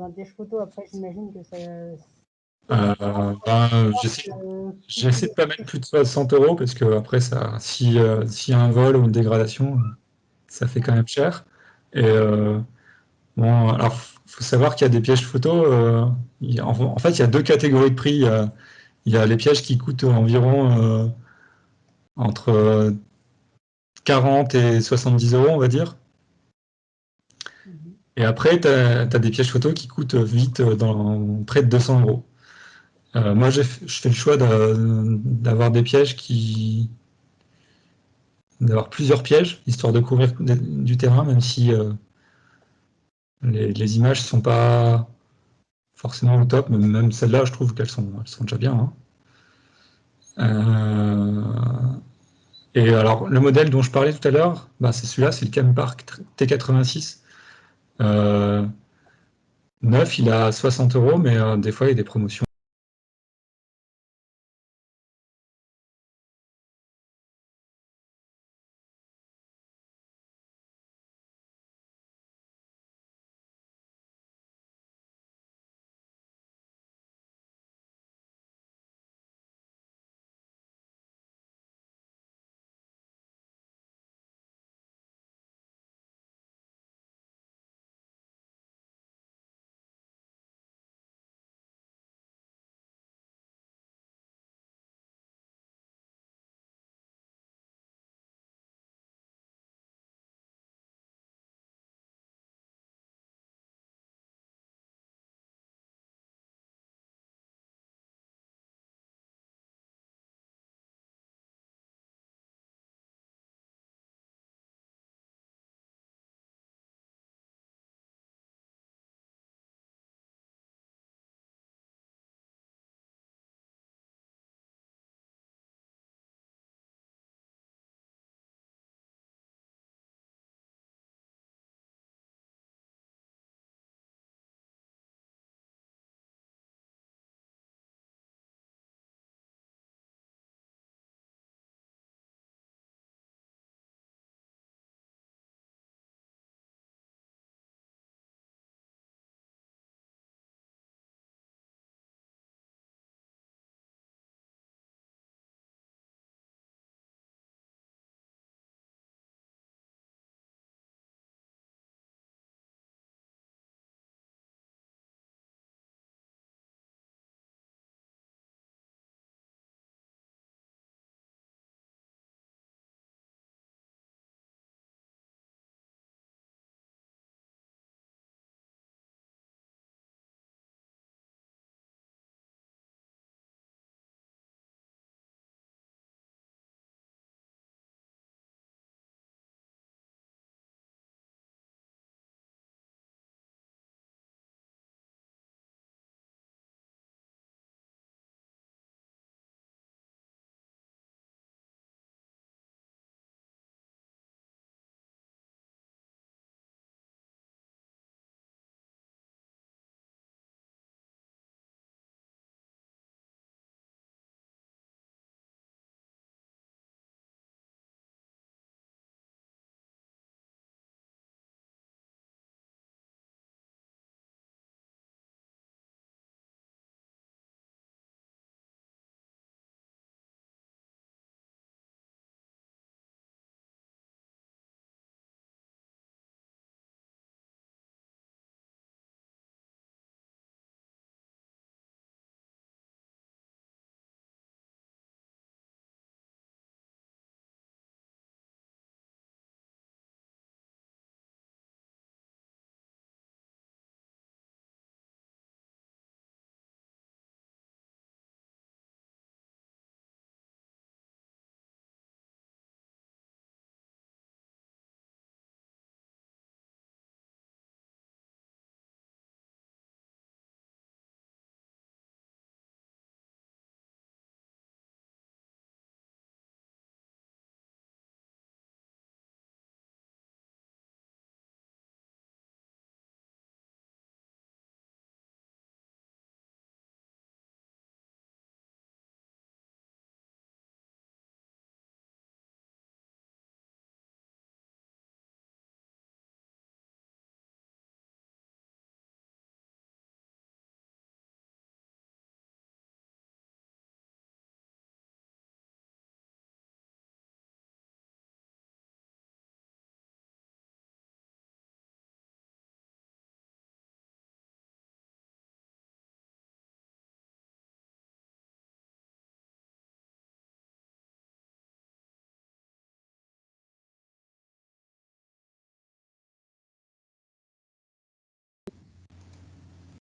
un piège photo? Après, j'imagine que ça. J'essaie de pas mettre plus de 60 € parce que après ça, s'il y a un vol ou une dégradation, ça fait quand même cher. Et bon, alors faut savoir qu'il y a des pièges photos. En fait, il y a deux catégories de prix. Il y a les pièges qui coûtent environ entre 40 et 70 €, on va dire. Et après, tu as des pièges photos qui coûtent vite dans près de 200 €. Moi, je fais le choix d'avoir des pièges d'avoir plusieurs pièges, histoire de couvrir du terrain, même si les images ne sont pas forcément au top, mais même celles-là, je trouve qu'elles sont déjà bien, hein. Et alors, le modèle dont je parlais tout à l'heure, bah, c'est celui-là, c'est le Campark T86. Neuf, il a 60 €, mais des fois, il y a des promotions